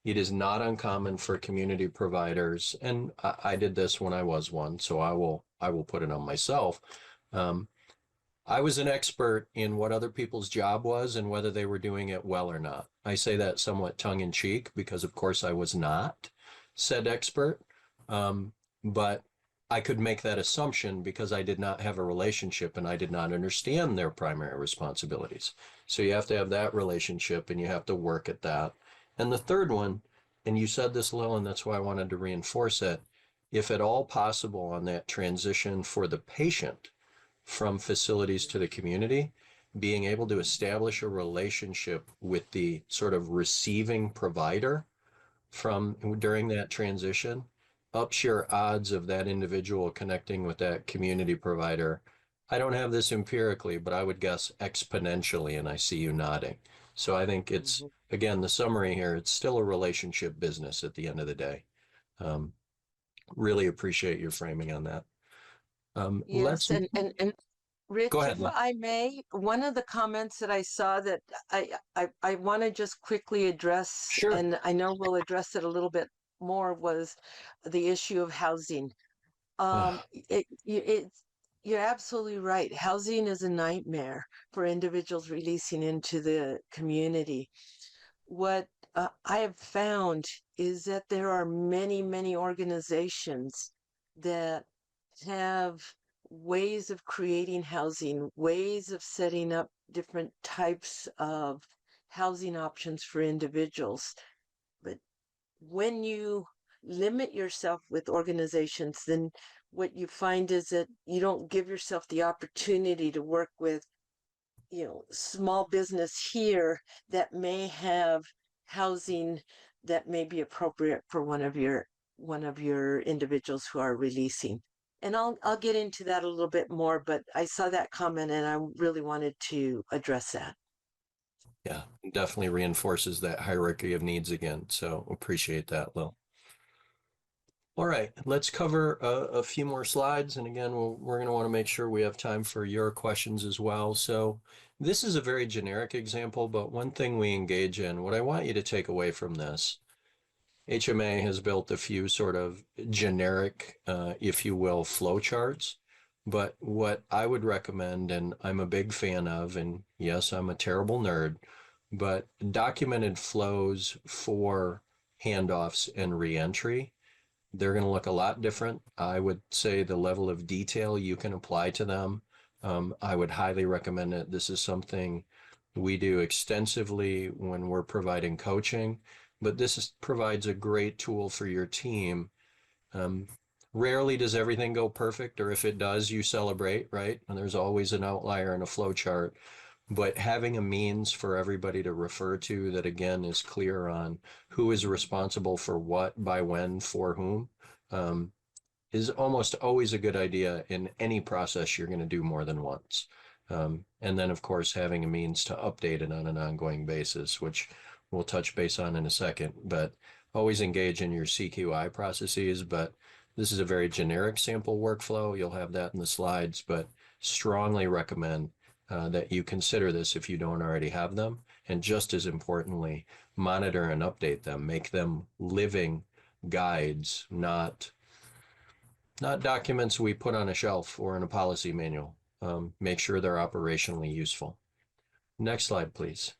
it is not uncommon for community providers, and I did this when I was one, so I will put it on myself. I was an expert in what other people's job was and whether they were doing it well or not. I say that somewhat tongue in cheek because, of course, I was not said expert, but I could make that assumption because I did not have a relationship and I did not understand their primary responsibilities. So you have to have that relationship and you have to work at that. And the third one, and you said this, Lil, and that's why I wanted to reinforce it, if at all possible on that transition for the patient from facilities to the community, being able to establish a relationship with the sort of receiving provider from during that transition ups your odds of that individual connecting with that community provider. I don't have this empirically, but I would guess exponentially, and I see you nodding. So I think it's, again, the summary here, it's still a relationship business at the end of the day. Really appreciate your framing on that. Yes, and Rich, go ahead, if I may, one of the comments that I saw that I want to just quickly address, Sure. and I know we'll address it a little bit more, was the issue of housing. You're absolutely right. Housing is a nightmare for individuals releasing into the community. What I have found is that there are many, many organizations that have ways of creating housing, ways of setting up different types of housing options for individuals. But when you limit yourself with organizations, then what you find is that you don't give yourself the opportunity to work with, small business here that may have housing that may be appropriate for one of your individuals who are releasing. And I'll get into that a little bit more, but I saw that comment and I really wanted to address that. Yeah, definitely reinforces that hierarchy of needs again. So appreciate that, Lil. All right, let's cover a few more slides. And again, we're going to want to make sure we have time for your questions as well. So this is a very generic example, but one thing we engage in, what I want you to take away from this, HMA has built a few sort of generic, if you will, flow charts. But what I would recommend, and I'm a big fan of, and yes, I'm a terrible nerd, but documented flows for handoffs and reentry. They're going to look a lot different. I would say the level of detail you can apply to them. I would highly recommend it. This is something we do extensively when we're providing coaching, but provides a great tool for your team. Rarely does everything go perfect, or if it does, you celebrate, right? And there's always an outlier in a flow chart. But having a means for everybody to refer to that, again, is clear on who is responsible for what, by when, for whom, is almost always a good idea in any process you're going to do more than once. And then, of course, having a means to update it on an ongoing basis, which we'll touch base on in a second, but always engage in your CQI processes. But this is a very generic sample workflow. You'll have that in the slides, but strongly recommend that you consider this if you don't already have them. And just as importantly, monitor and update them, make them living guides, not documents we put on a shelf or in a policy manual. Make sure they're operationally useful. Next slide, please.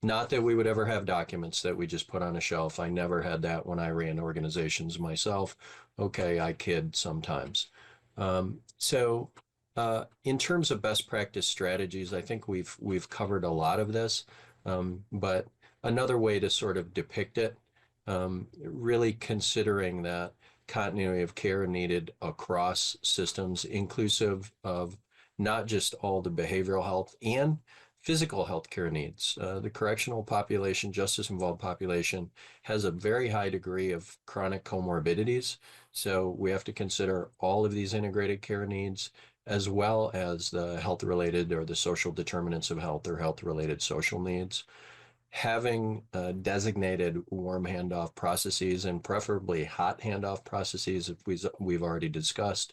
Not that we would ever have documents that we just put on a shelf. I never had that when I ran organizations myself. Okay, I kid sometimes. In terms of best practice strategies, I think we've covered a lot of this, but another way to sort of depict it, really considering that continuity of care needed across systems, inclusive of not just all the behavioral health and physical health care needs. The correctional population, justice involved population, has a very high degree of chronic comorbidities. So we have to consider all of these integrated care needs, as well as the health related or the social determinants of health or health related social needs. Having designated warm handoff processes and preferably hot handoff processes, if we've already discussed,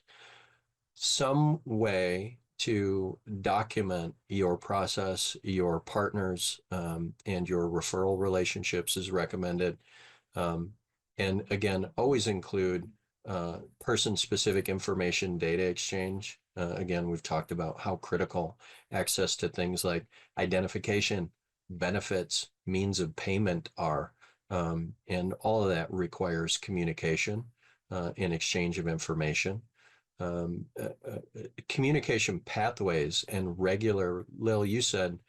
some way to document your process, your partners, and your referral relationships is recommended. And again, always include person-specific information data exchange. Again, we've talked about how critical access to things like identification, benefits, means of payment are. And all of that requires communication and exchange of information. Communication pathways and regular, Lil, you said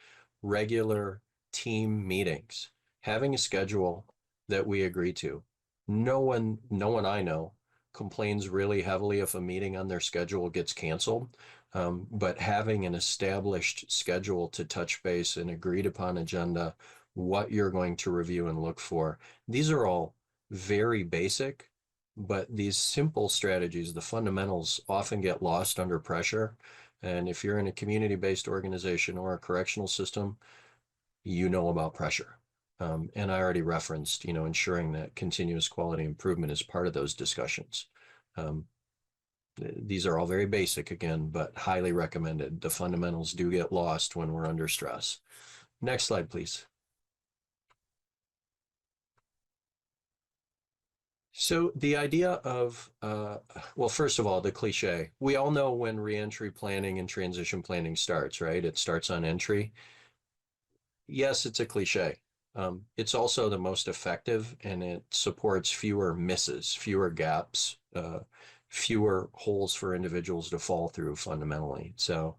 regular team meetings, having a schedule that we agree to. No one I know complains really heavily if a meeting on their schedule gets canceled, but having an established schedule to touch base and agreed upon agenda, what you're going to review and look for. These are all very basic, but these simple strategies, the fundamentals, often get lost under pressure. And if you're in a community-based organization or a correctional system, you know about pressure. And I already referenced, ensuring that continuous quality improvement is part of those discussions. These are all very basic, again, but highly recommended. The fundamentals do get lost when we're under stress. Next slide, please. So the idea of, well, first of all, the cliche. We all know when reentry planning and transition planning starts, right? It starts on entry. Yes, it's a cliche. It's also the most effective, and it supports fewer misses, fewer gaps, fewer holes for individuals to fall through fundamentally. So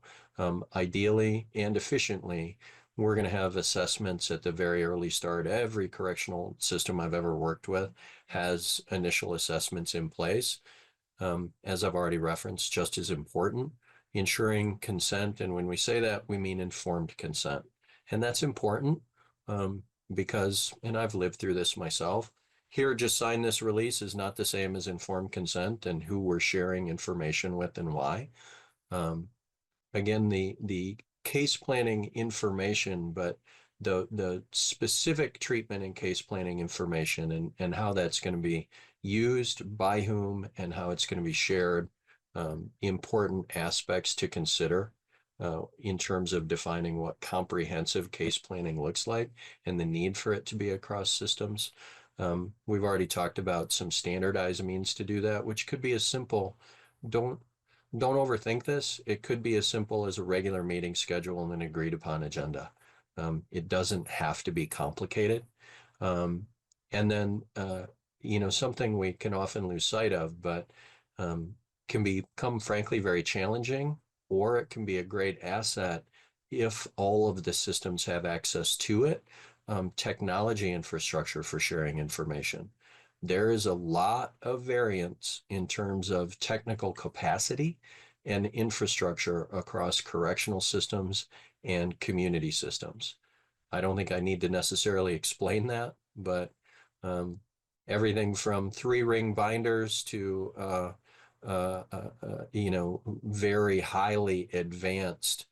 ideally and efficiently, we're going to have assessments at the very early start. Every correctional system I've ever worked with has initial assessments in place. As I've already referenced, just as important, ensuring consent. And when we say that, we mean informed consent. And that's important because, and I've lived through this myself, here, just sign this release is not the same as informed consent and who we're sharing information with and why. Again, the case planning information, but the specific treatment and case planning information and how that's going to be used by whom and how it's going to be shared, important aspects to consider in terms of defining what comprehensive case planning looks like and the need for it to be across systems. We've already talked about some standardized means to do that, which could be as simple, don't overthink this. It could be as simple as a regular meeting schedule and an agreed upon agenda. It doesn't have to be complicated. And then, something we can often lose sight of, but can become frankly very challenging, or it can be a great asset if all of the systems have access to it, technology infrastructure for sharing information. There is a lot of variance in terms of technical capacity and infrastructure across correctional systems and community systems. I don't think I need to necessarily explain that, but everything from 3-ring binders to very highly advanced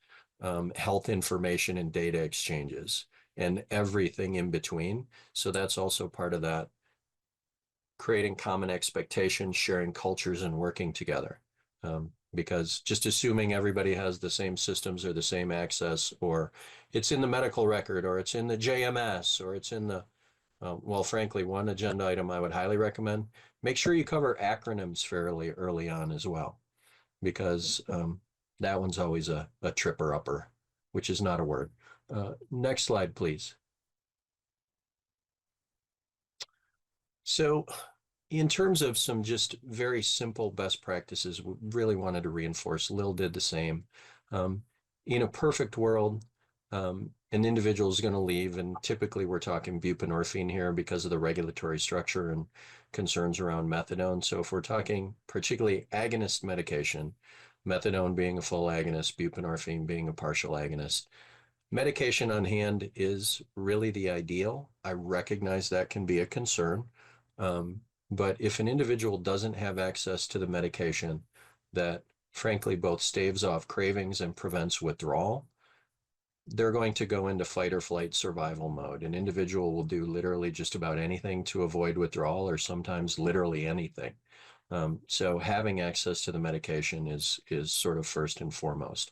health information and data exchanges. and everything in between. So that's also part of that, creating common expectations, sharing cultures, and working together. Because just assuming everybody has the same systems or the same access, or it's in the medical record, or it's in the JMS, or it's in the, well, frankly, one agenda item I would highly recommend, make sure you cover acronyms fairly early on as well, because that one's always a tripper upper, which is not a word. Next slide, please. So in terms of some just very simple best practices, we really wanted to reinforce. Lil did the same. In a perfect world, an individual is going to leave, and typically we're talking buprenorphine here because of the regulatory structure and concerns around methadone. So if we're talking particularly agonist medication, methadone being a full agonist, buprenorphine being a partial agonist, medication on hand is really the ideal. I recognize that can be a concern. But if an individual doesn't have access to the medication that frankly both staves off cravings and prevents withdrawal, they're going to go into fight or flight survival mode. An individual will do literally just about anything to avoid withdrawal, or sometimes literally anything. So having access to the medication is sort of first and foremost.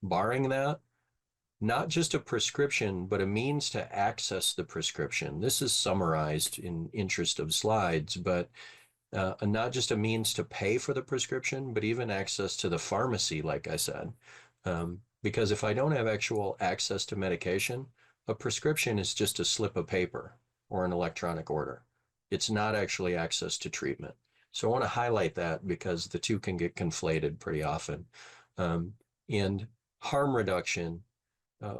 Barring that, not just a prescription, but a means to access the prescription. This is summarized in interest of slides, but not just a means to pay for the prescription, but even access to the pharmacy, like I said. Because if I don't have actual access to medication, a prescription is just a slip of paper or an electronic order. It's not actually access to treatment. So I want to highlight that because the two can get conflated pretty often. And harm reduction,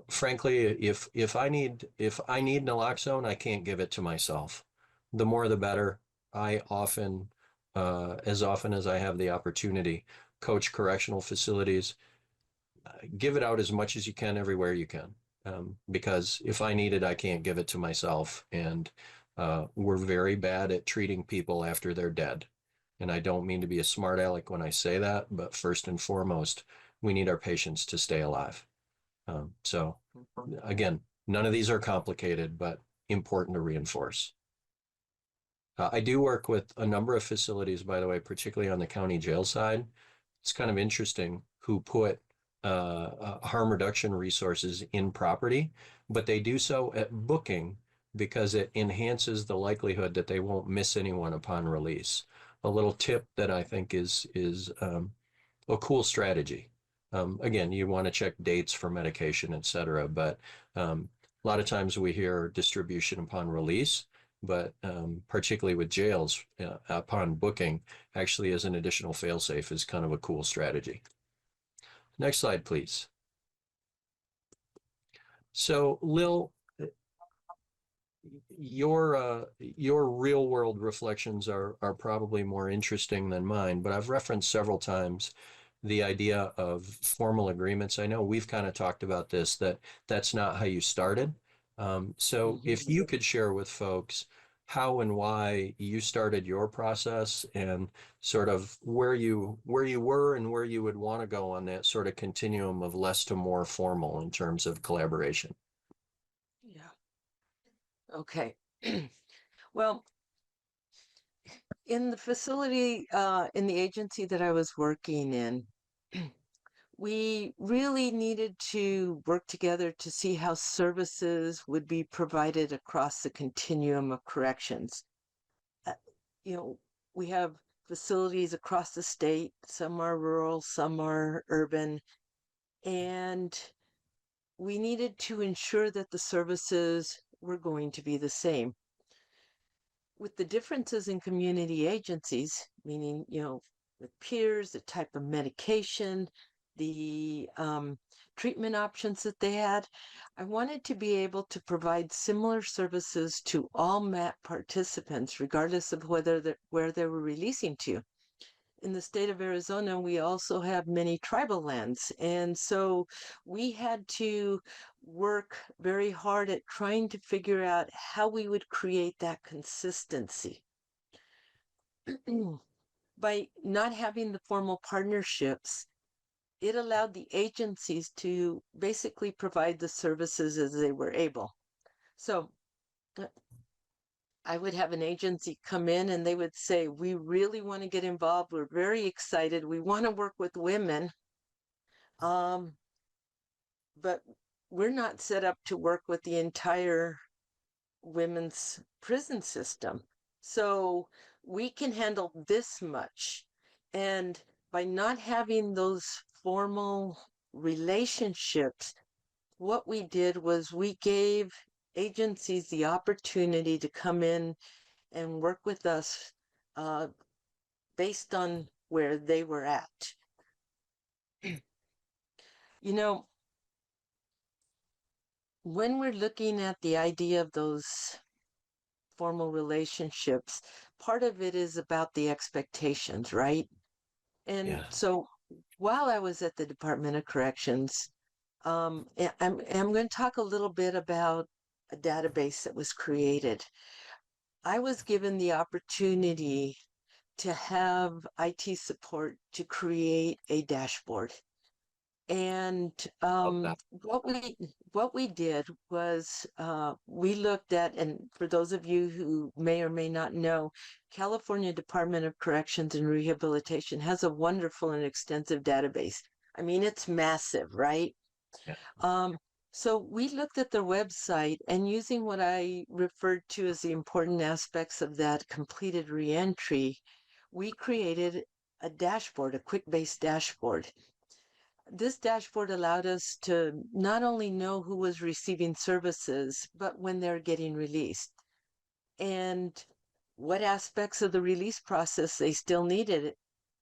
frankly, if I need naloxone, I can't give it to myself. The more the better. I often, as often as I have the opportunity, coach correctional facilities. Give it out as much as you can everywhere you can, because if I need it, I can't give it to myself. And we're very bad at treating people after they're dead. And I don't mean to be a smart aleck when I say that, but first and foremost, we need our patients to stay alive. So again, none of these are complicated, but important to reinforce. I do work with a number of facilities, by the way, particularly on the county jail side. It's kind of interesting who put harm reduction resources in property, but they do so at booking because it enhances the likelihood that they won't miss anyone upon release. A little tip that I think is a cool strategy. Again, you want to check dates for medication, et cetera, but a lot of times we hear distribution upon release, but particularly with jails, upon booking, actually as an additional fail-safe is kind of a cool strategy. Next slide, please. So, Lil, your real world reflections are probably more interesting than mine, but I've referenced several times the idea of formal agreements. I know we've kind of talked about this, that's not how you started. So if you could share with folks how and why you started your process and sort of where you were and where you would want to go on that sort of continuum of less to more formal in terms of collaboration. Yeah. Okay. Well, in the facility, in the agency that I was working in, we really needed to work together to see how services would be provided across the continuum of corrections. You know, we have facilities across the state, some are rural, some are urban, and we needed to ensure that the services were going to be the same. With the differences in community agencies, meaning, with peers, the type of medication, the treatment options that they had, I wanted to be able to provide similar services to all MAT participants, regardless of where they were releasing to. In the state of Arizona, we also have many tribal lands. And so we had to work very hard at trying to figure out how we would create that consistency. By not having the formal partnerships, it allowed the agencies to basically provide the services as they were able. So I would have an agency come in and they would say, we really want to get involved. We're very excited. We want to work with women. But we're not set up to work with the entire women's prison system. So we can handle this much. And by not having those formal relationships, what we did was we gave agencies the opportunity to come in and work with us based on where they were at. You know, when we're looking at the idea of those formal relationships, part of it is about the expectations, right? And Yeah. so while I was at the Department of Corrections, I'm going to talk a little bit about a database that was created. I was given the opportunity to have IT support to create a dashboard. And Love that. what we did was we looked at, and for those of you who may or may not know, California Department of Corrections and Rehabilitation has a wonderful and extensive database. I mean, it's massive, right? Yeah. So we looked at their website, and using what I referred to as the important aspects of that completed reentry, we created a dashboard, a quick-based dashboard. This dashboard allowed us to not only know who was receiving services, but when they're getting released and what aspects of the release process they still needed.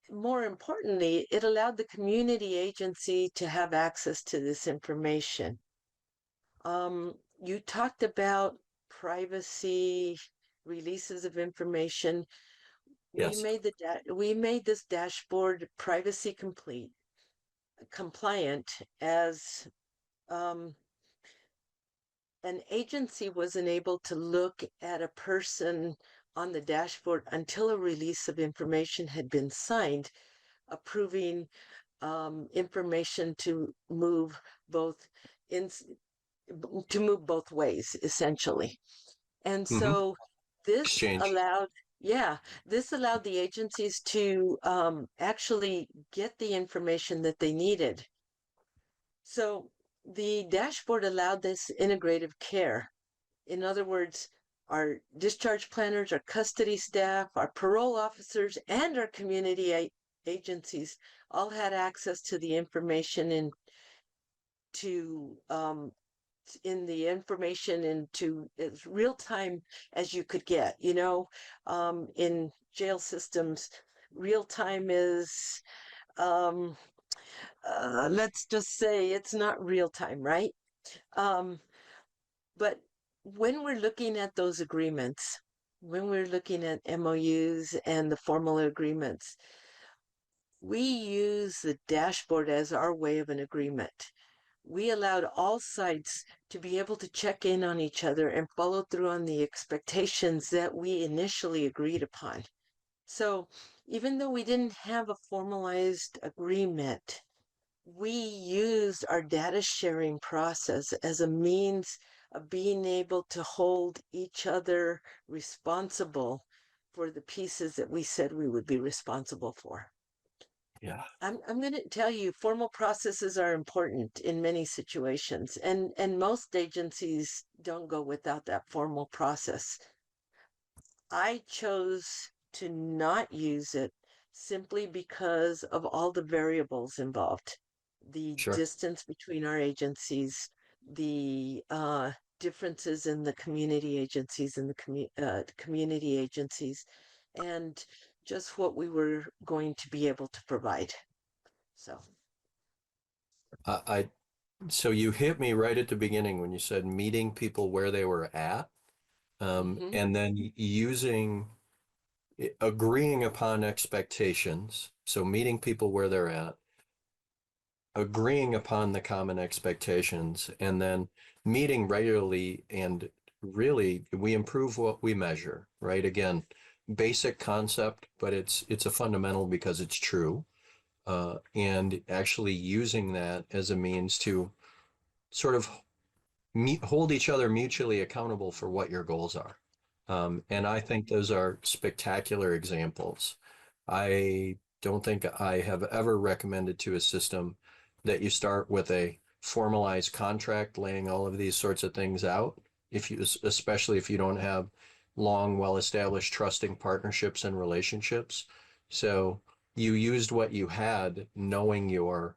More importantly, it allowed the community agency to have access to this information. You talked about privacy, releases of information. Yes. We made this dashboard privacy compliant as an agency wasn't able to look at a person on the dashboard until a release of information had been signed, approving information to move both ways, essentially. And Mm-hmm. so this Exchange. allowed, this allowed the agencies to actually get the information that they needed. So the dashboard allowed this integrative care. In other words, our discharge planners, our custody staff, our parole officers, and our community agencies all had access to the information in the information into as real time as you could get. In jail systems, real time is let's just say it's not real time, right? But when we're looking at those agreements, when we're looking at MOUs and the formal agreements, we use the dashboard as our way of an agreement. We allowed all sides to be able to check in on each other and follow through on the expectations that we initially agreed upon. So even though we didn't have a formalized agreement, we used our data sharing process as a means of being able to hold each other responsible for the pieces that we said we would be responsible for. Yeah. I'm going to tell you, formal processes are important in many situations, and most agencies don't go without that formal process. I chose to not use it simply because of all the variables involved. The Sure. distance between our agencies, the differences in the community agencies and the community agencies, and just what we were going to be able to provide. So, I so you hit me right at the beginning when you said meeting people where they were at, mhm. and then agreeing upon expectations. So meeting people where they're at, agreeing upon the common expectations, and then meeting regularly, and really we improve what we measure, right? Again, basic concept, but it's a fundamental because it's true. And actually using that as a means to sort of hold each other mutually accountable for what your goals are. And I think those are spectacular examples. I don't think I have ever recommended to a system that you start with a formalized contract laying all of these sorts of things out, especially if you don't have long, well-established trusting partnerships and relationships. So you used what you had, knowing your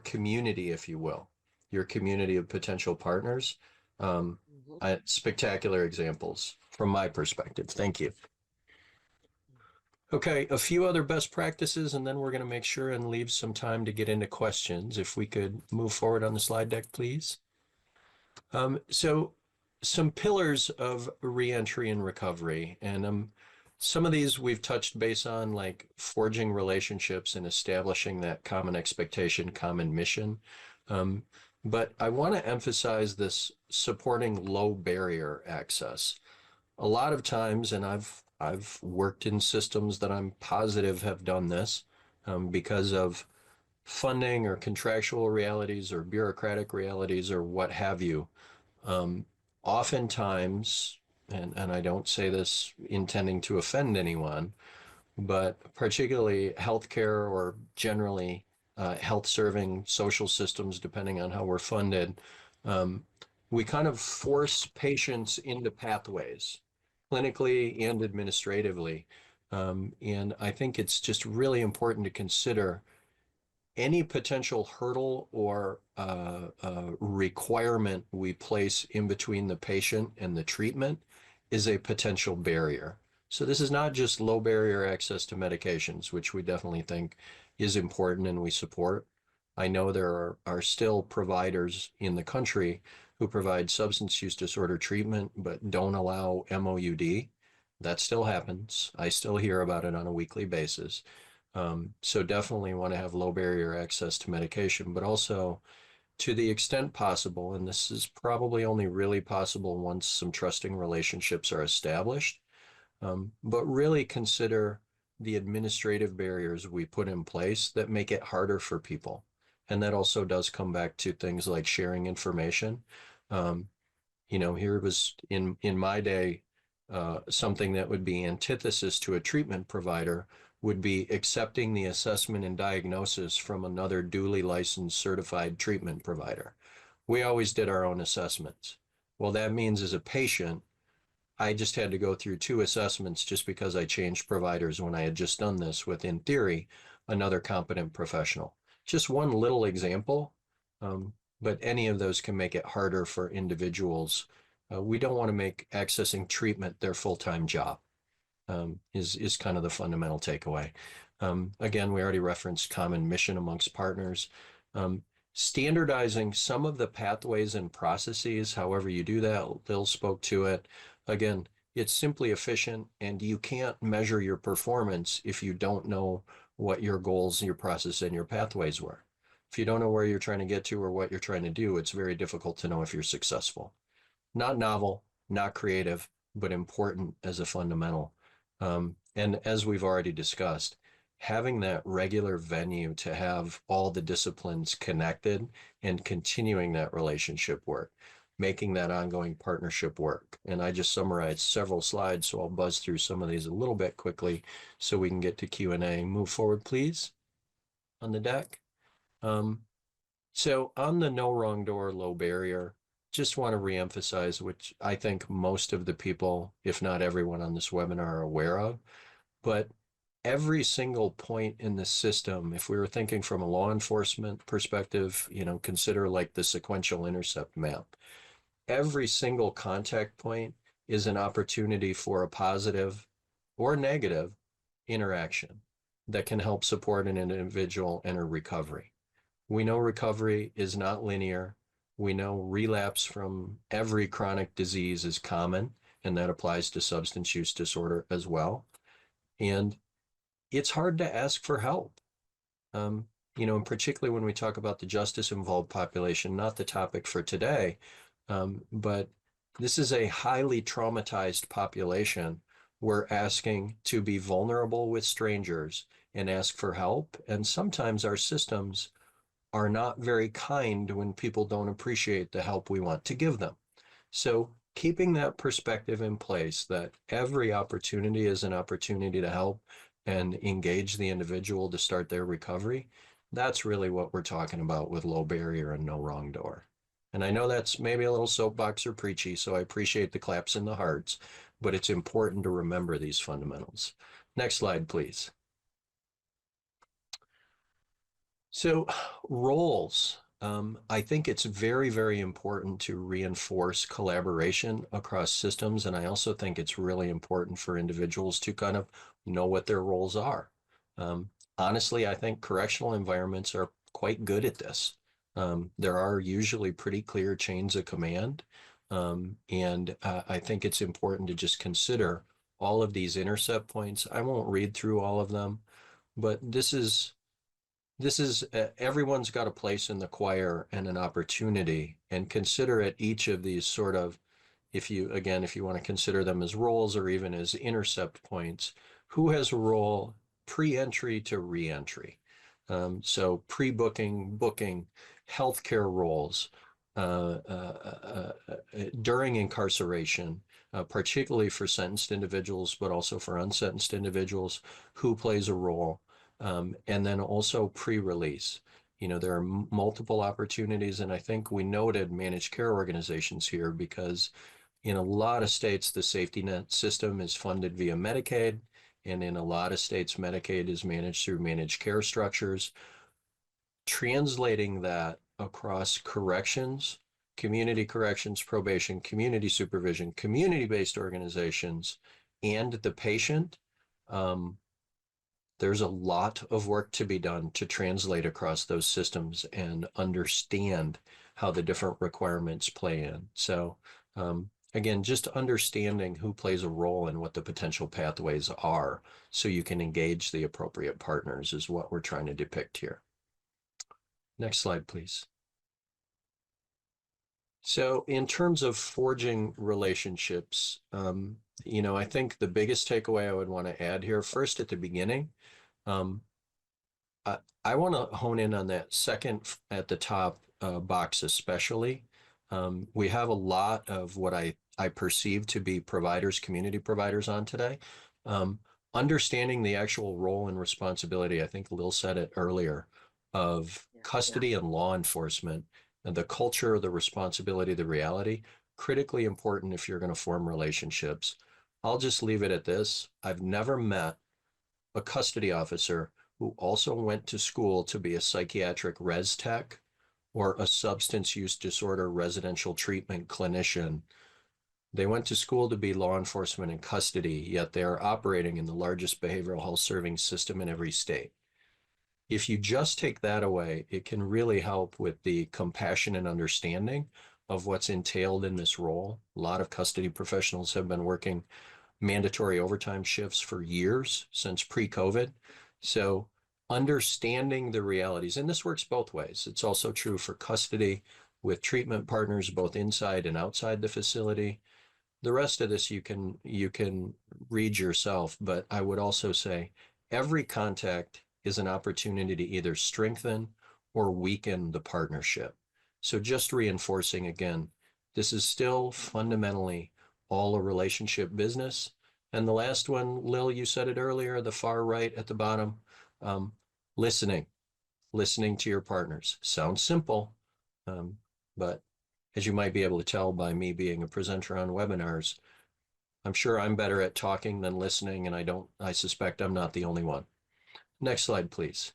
community, if you will, your community of potential partners. Spectacular examples from my perspective. Thank you. Okay, a few other best practices, and then we're going to make sure and leave some time to get into questions. If we could move forward on the slide deck, please. So some pillars of reentry and recovery, and some of these we've touched base on, like forging relationships and establishing that common expectation, common mission. But I want to emphasize this supporting low barrier access. A lot of times, and I've worked in systems that I'm positive have done this because of funding or contractual realities or bureaucratic realities or what have you. Oftentimes, and I don't say this intending to offend anyone, but particularly healthcare or generally health-serving social systems, depending on how we're funded, we kind of force patients into pathways, clinically and administratively. And I think it's just really important to consider any potential hurdle or requirement we place in between the patient and the treatment is a potential barrier. So this is not just low barrier access to medications, which we definitely think is important and we support. I know there are still providers in the country who provide substance use disorder treatment but don't allow MOUD. That still happens. I still hear about it on a weekly basis. So definitely want to have low barrier access to medication, but also to the extent possible, and this is probably only really possible once some trusting relationships are established, but really consider the administrative barriers we put in place that make it harder for people. And that also does come back to things like sharing information. Here was in my day, something that would be antithesis to a treatment provider would be accepting the assessment and diagnosis from another duly licensed certified treatment provider. We always did our own assessments. Well, that means as a patient, I just had to go through 2 assessments just because I changed providers when I had just done this with, in theory, another competent professional. Just one little example, but any of those can make it harder for individuals. We don't want to make accessing treatment their full-time job. Is kind of the fundamental takeaway. Again, we already referenced common mission amongst partners. Standardizing some of the pathways and processes, however you do that, Lil spoke to it. Again, it's simply efficient, and you can't measure your performance if you don't know what your goals, your process, and your pathways were. If you don't know where you're trying to get to or what you're trying to do, it's very difficult to know if you're successful. Not novel, not creative, but important as a fundamental. And as we've already discussed, having that regular venue to have all the disciplines connected and continuing that relationship work, making that ongoing partnership work. And I just summarized several slides, so I'll buzz through some of these a little bit quickly so we can get to Q&A. Move forward, please, on the deck. So on the no wrong door, low barrier, just want to reemphasize, which I think most of the people, if not everyone on this webinar, are aware of, but every single point in the system, if we were thinking from a law enforcement perspective, consider like the sequential intercept map. Every single contact point is an opportunity for a positive or negative interaction that can help support an individual enter recovery. We know recovery is not linear. We know relapse from every chronic disease is common, and that applies to substance use disorder as well. And it's hard to ask for help. And particularly when we talk about the justice-involved population, not the topic for today, but this is a highly traumatized population. We're asking to be vulnerable with strangers and ask for help. And sometimes our systems are not very kind when people don't appreciate the help we want to give them. So keeping that perspective in place that every opportunity is an opportunity to help and engage the individual to start their recovery, that's really what we're talking about with low barrier and no wrong door. And I know that's maybe a little soapbox or preachy, so I appreciate the claps and the hearts, but it's important to remember these fundamentals. Next slide, please. So roles, I think it's very, very important to reinforce collaboration across systems. And I also think it's really important for individuals to kind of know what their roles are. Honestly, I think correctional environments are quite good at this. There are usually pretty clear chains of command. I think it's important to just consider all of these intercept points. I won't read through all of them, but this is everyone's got a place in the choir and an opportunity, and consider at each of these sort of, if you want to consider them as roles or even as intercept points, who has a role pre-entry to re-entry. So pre-booking, booking, healthcare roles, during incarceration, particularly for sentenced individuals, but also for unsentenced individuals, who plays a role. And then also pre-release. You know, there are multiple opportunities, and I think we noted managed care organizations here because in a lot of states, the safety net system is funded via Medicaid, and in a lot of states, Medicaid is managed through managed care structures. Translating that across corrections, community corrections, probation, community supervision, community-based organizations, and the patient, there's a lot of work to be done to translate across those systems and understand how the different requirements play in. So again, just understanding who plays a role and what the potential pathways are so you can engage the appropriate partners is what we're trying to depict here. Next slide, please. So in terms of forging relationships, you know, I think the biggest takeaway I would want to add here, first at the beginning, I want to hone in on that second at the top box especially. We have a lot of what I perceive to be providers, community providers on today. Understanding the actual role and responsibility, I think Lil said it earlier, of custody and law enforcement, and the culture, the responsibility, the reality, critically important if you're going to form relationships. I'll just leave it at this. I've never met a custody officer who also went to school to be a psychiatric res tech or a substance use disorder residential treatment clinician. They went to school to be law enforcement and custody, yet they are operating in the largest behavioral health serving system in every state. If you just take that away, it can really help with the compassion and understanding of what's entailed in this role. A lot of custody professionals have been working mandatory overtime shifts for years, since pre-COVID. So understanding the realities, and this works both ways. It's also true for custody with treatment partners, both inside and outside the facility. The rest of this you can read yourself, but I would also say every contact is an opportunity to either strengthen or weaken the partnership. So just reinforcing again, this is still fundamentally all a relationship business. And the last one, Lil, you said it earlier, the far right at the bottom, listening to your partners. Sounds simple, but as you might be able to tell by me being a presenter on webinars, I'm sure I'm better at talking than listening, and I suspect I'm not the only one. Next slide, please.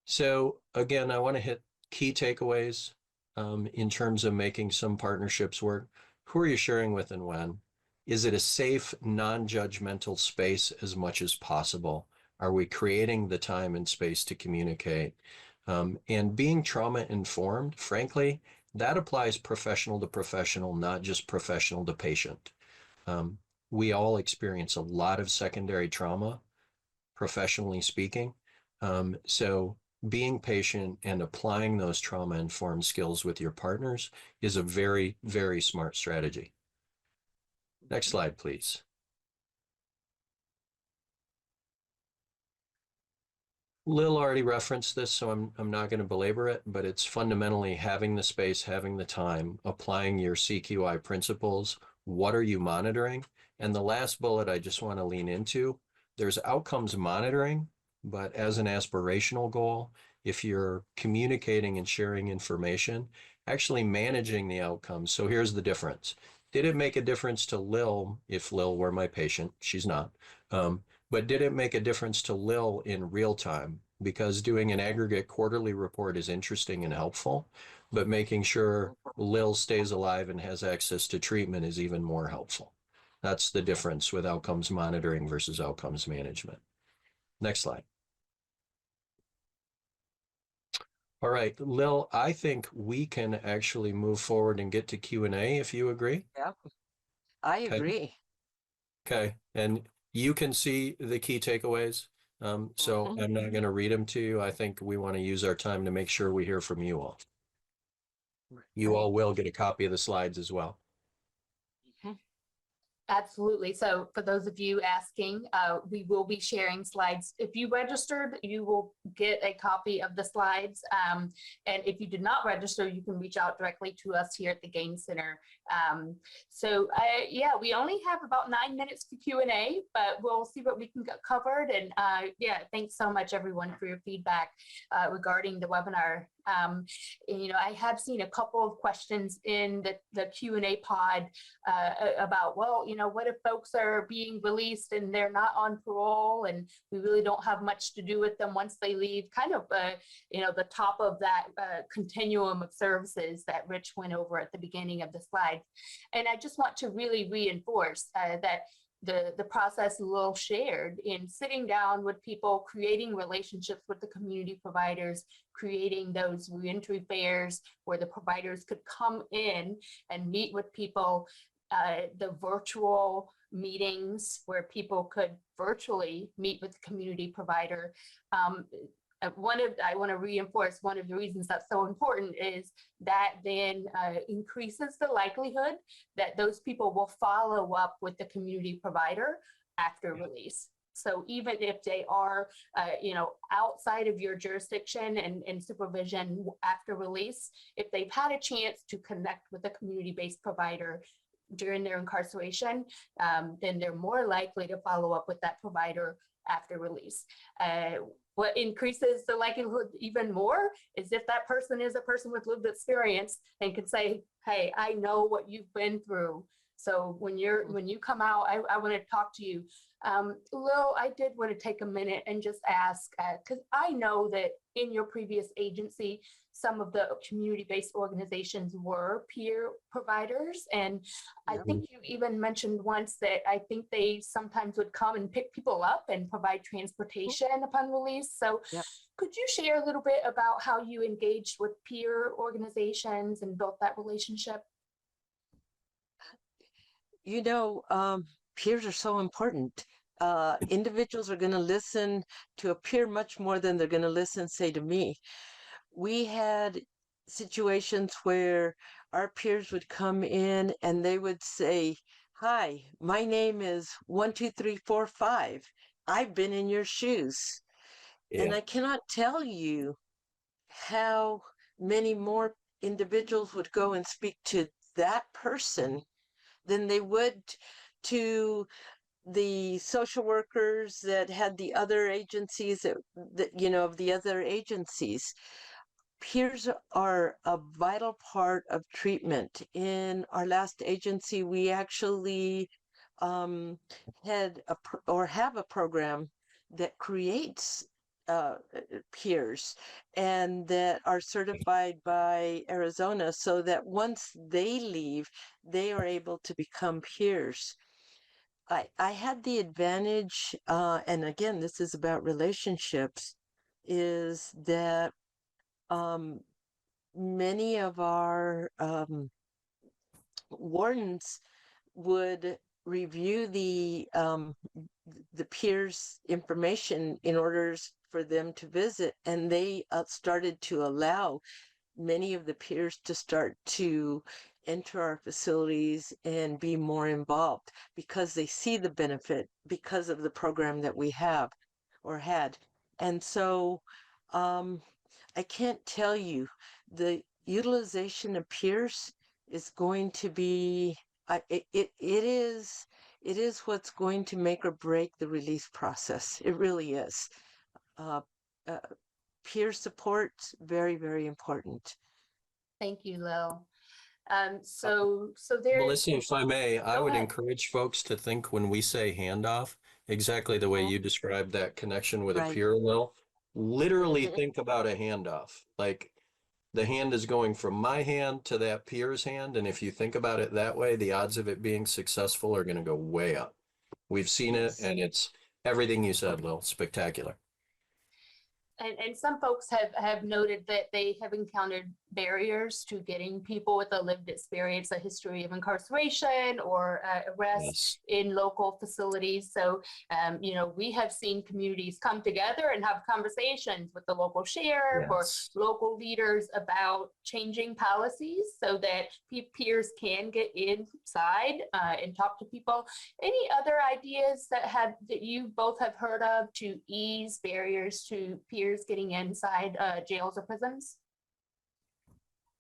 So again, I want to hit key takeaways in terms of making some partnerships work. Who are you sharing with and when? Is it a safe, non-judgmental space as much as possible? Are we creating the time and space to communicate? And being trauma-informed, frankly, that applies professional to professional, not just professional to patient. We all experience a lot of secondary trauma, professionally speaking. So being patient and applying those trauma-informed skills with your partners is a very, very smart strategy. Next slide, please. Lil already referenced this, so I'm not going to belabor it, but it's fundamentally having the space, having the time, applying your CQI principles. What are you monitoring? And the last bullet I just want to lean into, there's outcomes monitoring, but as an aspirational goal, if you're communicating and sharing information, actually managing the outcomes. So here's the difference. Did it make a difference to Lil if Lil were my patient? She's not. But did it make a difference to Lil in real time? Because doing an aggregate quarterly report is interesting and helpful, but making sure Lil stays alive and has access to treatment is even more helpful. That's the difference with outcomes monitoring versus outcomes management. Next slide. All right, Lil, I think we can actually move forward and get to Q&A if you agree. Yeah, I agree. Okay, and you can see the key takeaways. So I'm not going to read them to you. I think we want to use our time to make sure we hear from you all. You all will get a copy of the slides as well. Absolutely. So for those of you asking, we will be sharing slides. If you registered, you will get a copy of the slides. And if you did not register, you can reach out directly to us here at the Gain Center. Yeah, we only have about 9 minutes for Q&A, but we'll see what we can get covered. And yeah, thanks so much, everyone, for your feedback regarding the webinar. You know, I have seen a couple of questions in the Q&A pod about, well, you know, what if folks are being released and they're not on parole and we really don't have much to do with them once they leave, kind of, you know, the top of that continuum of services that Rich went over at the beginning of the slide. And I just want to really reinforce that the process Lil shared in sitting down with people, creating relationships with the community providers, creating those reentry fairs where the providers could come in and meet with people, the virtual meetings where people could virtually meet with the community provider. I want to reinforce one of the reasons that's so important is that then increases the likelihood that those people will follow up with the community provider after release. So even if they are, you know, outside of your jurisdiction and supervision after release, if they've had a chance to connect with a community-based provider during their incarceration, then they're more likely to follow up with that provider after release. What increases the likelihood even more is if that person is a person with lived experience and can say, hey, I know what you've been through. So when you come out, I want to talk to you. Lil, I did want to take a minute and just ask, because I know that in your previous agency, some of the community-based organizations were peer providers. And I think you even mentioned once that I think they sometimes would come and pick people up and provide transportation upon release. So could you share a little bit about how you engaged with peer organizations and built that relationship? You know, peers are so important. Individuals are going to listen to a peer much more than they're going to listen, say, to me. We had situations where our peers would come in and they would say, hi, my name is 12345. I've been in your shoes. And I cannot tell you how many more individuals would go and speak to that person than they would to the social workers that had the other agencies that you know, of the other agencies. Peers are a vital part of treatment. In our last agency, we actually had have a program that creates peers and that are certified by Arizona so that once they leave, they are able to become peers. I had the advantage, and again, this is about relationships, is that many of our wardens would review the peers' information in order for them to visit, and they started to allow many of the peers to start to enter our facilities and be more involved because they see the benefit because of the program that we have or had. And so I can't tell you, the utilization of peers is going to be, it is what's going to make or break the release process. It really is. Uh, uh, Peer support, very, very important. Thank you, Lil. So there, Melissa, if I may, I go would ahead. encourage folks to think when we say handoff, exactly the way Mhm. you described that connection with a Right. peer, Lil. Literally Mhm. think about a handoff. Like the hand is going from my hand to that peer's hand. And if you think about it that way, the odds of it being successful are going to go way up. We've seen it, Yes. and it's everything you said, Lil. Spectacular. And some folks have noted that they have encountered barriers to getting people with a lived experience, a history of incarceration or arrest Yes. in local facilities. So, we have seen communities come together and have conversations with the local sheriff or Yes. local leaders about changing policies so that peers can get inside and talk to people. Any other ideas that you both have heard of to ease barriers to peers getting inside jails or prisons?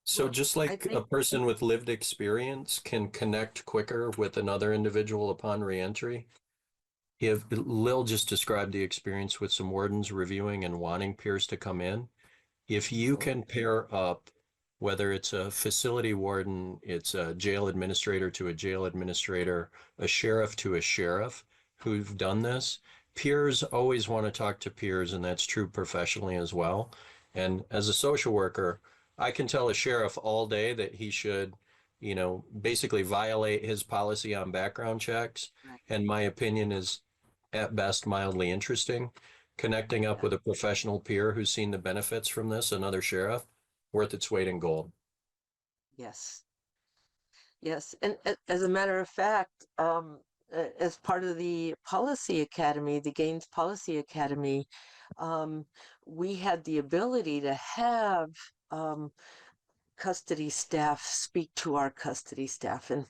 So Well, just I like a think, person with lived experience can connect quicker with another individual upon reentry, if Lil just described the experience with some wardens reviewing and wanting peers to come in. If you Mhm. can pair up, whether it's a facility warden, it's a jail administrator to a jail administrator, a sheriff to a sheriff who've done this, peers always want to talk to peers, and that's true professionally as well. And as a social worker, I can tell a sheriff all day that he should, basically violate his policy on background checks. Right. And my opinion is at best mildly interesting. Connecting up Yeah. with a professional peer who's seen the benefits from this, another sheriff, worth its weight in gold. Yes. Yes. And as a matter of fact, as part of the Policy Academy, the Gaines Policy Academy, um, we had the ability to have um, custody staff speak to our custody staff. And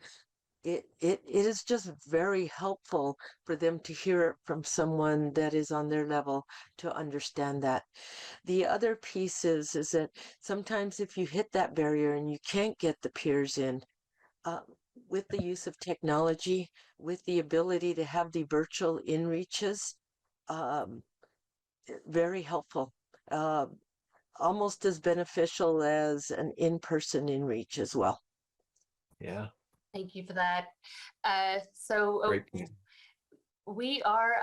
it is just very helpful for them to hear it from someone that is on their level to understand that. The other piece is that sometimes if you hit that barrier and you can't get the peers in, uh, with the use of technology, with the ability to have the virtual in-reaches, um, very helpful. Uh, Almost as beneficial as an in-person in-reach as well. Yeah, Thank you for that. So great point. we are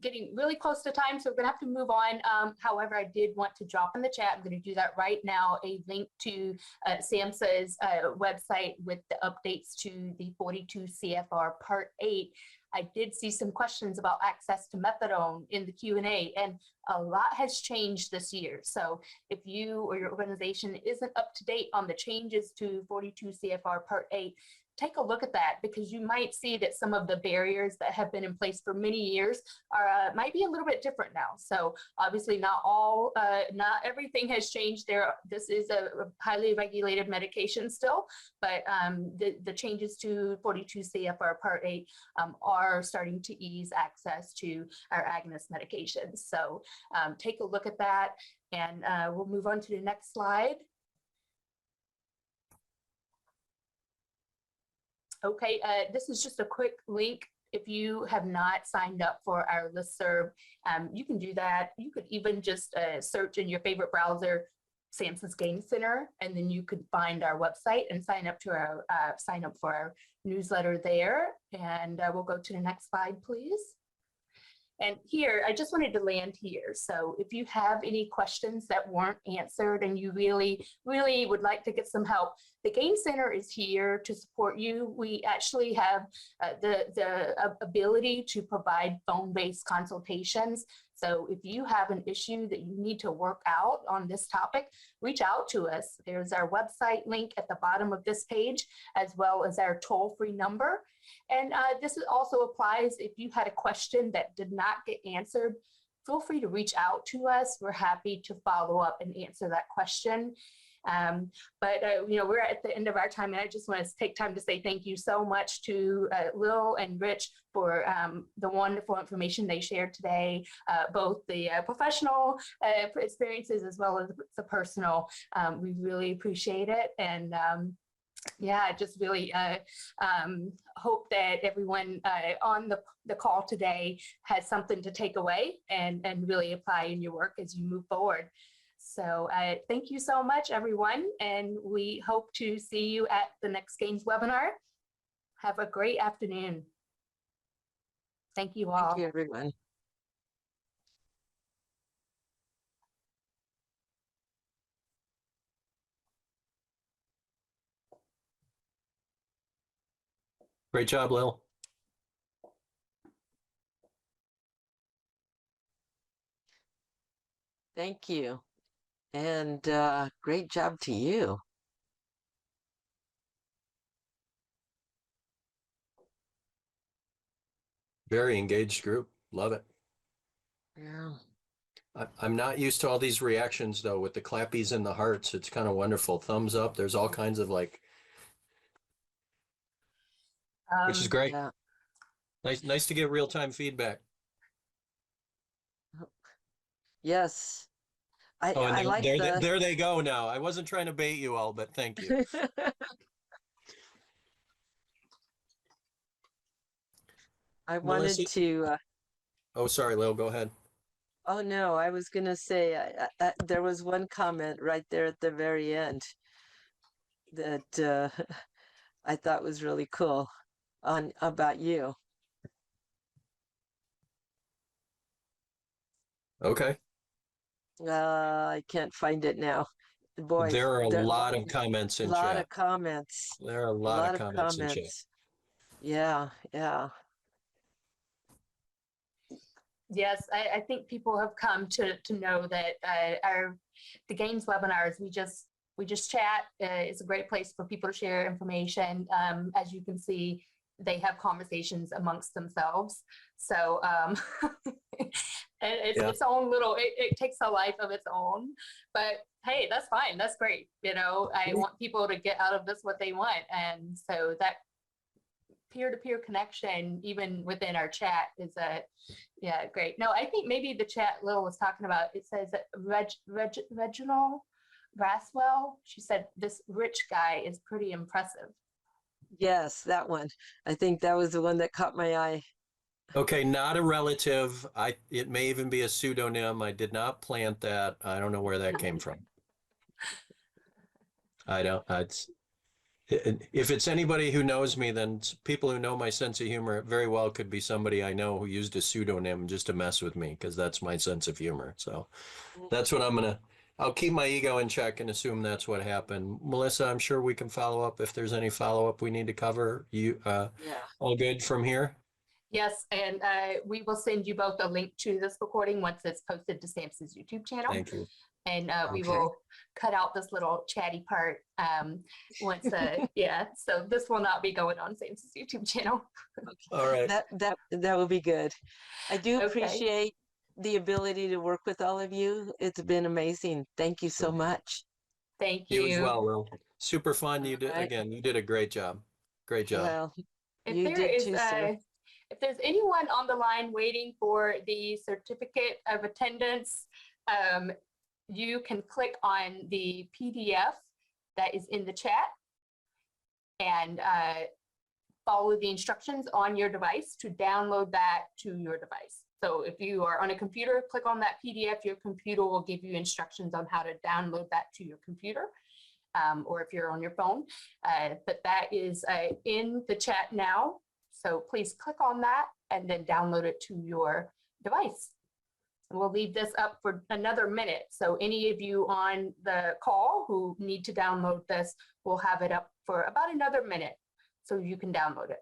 getting really close to time, so we're going to have to move on. However, I did want to drop in the chat. I'm going to do that right now, a link to SAMHSA's website with the updates to the 42 CFR Part 8. I did see some questions about access to methadone in the Q&A, and a lot has changed this year. So if you or your organization isn't up to date on the changes to 42 CFR Part 8, take a look at that, because you might see that some of the barriers that have been in place for many years are might be a little bit different now. So obviously not everything has changed there. This is a highly regulated medication still, but the changes to 42 CFR Part 8 are starting to ease access to our agonist medications. So take a look at that, and we'll move on to the next slide. Okay, this is just a quick link. If you have not signed up for our listserv, you can do that. You could even just search in your favorite browser, SAMHSA's Gaines Center, and then you could find our website and sign up for our newsletter there. And we'll go to the next slide, please. And here, I just wanted to land here. So if you have any questions that weren't answered and you really, really would like to get some help, the Gaines Center is here to support you. We actually have the ability to provide phone-based consultations. So if you have an issue that you need to work out on this topic, reach out to us. There's our website link at the bottom of this page, as well as our toll-free number. And this also applies if you had a question that did not get answered. Feel free to reach out to us. We're happy to follow up and answer that question. We're at the end of our time, and I just want to take time to say thank you so much to Lil and Rich for the wonderful information they shared today, both the professional experiences as well as the personal. We really appreciate it. And I just really hope that everyone on the call today has something to take away and really apply in your work as you move forward. So thank you so much, everyone. And we hope to see you at the next Games webinar. Have a great afternoon. Thank you all. Thank you, everyone. Great job, Lil. Thank you. And great job to you. Very engaged group. Love it. Yeah. I'm not used to all these reactions though, with the clappies and the hearts. It's kind of wonderful. Thumbs up. There's all kinds of like, which is great. Yeah. Nice to get real-time feedback. Yes. I And like there they go now. I wasn't trying to bait you all, but thank you. I Melissa? wanted to. Oh, sorry, Lil, go ahead. Oh no, I was gonna say there was one comment right there at the very end that I thought was really cool about you. Okay. I can't find it now. Boy, There are a lot of comments in lot chat. of comments. There are a lot of comments in chat. Yeah, yeah. Yes, I think people have come to know that the Games webinars, we just chat. It's a great place for people to share information. As you can see, they have conversations amongst themselves. So its own little, it takes a life of its own. But hey, that's fine. That's great. I want people to get out of this what they want. And so that peer-to-peer connection, even within our chat, is great. No, I think maybe the chat Lil was talking about, it says that Reginald Braswell, she said this Rich guy is pretty impressive. Yes, that one. I think that was the one that caught my eye. Okay, not a relative. It may even be a pseudonym. I did not plant that. I don't know where that came from. If it's anybody who knows me, then people who know my sense of humor, it very well could be somebody I know who used a pseudonym just to mess with me, because that's my sense of humor. So that's what I'll keep my ego in check and assume that's what happened. Melissa, I'm sure we can follow up if there's any follow-up we need to cover. All good from here? Yes, and we will send you both a link to this recording once it's posted to SAMHSA's YouTube channel. Thank you. And we will cut out this little chatty part once, so this will not be going on SAMHSA's YouTube channel. All right. That will be good. I do appreciate the ability to work with all of you. It's been amazing. Thank you so much. Thank you. You as well, Will. Super fun. You did you did a great job. Great job. Well, if there's anyone on the line waiting for the certificate of attendance, you can click on the PDF that is in the chat and follow the instructions on your device to download that to your device. So if you are on a computer, click on that PDF, your computer will give you instructions on how to download that to your computer, or if you're on your phone. But that is in the chat now. So please click on that and then download it to your device. And we'll leave this up for another minute. So any of you on the call who need to download this, will have it up for about another minute so you can download it.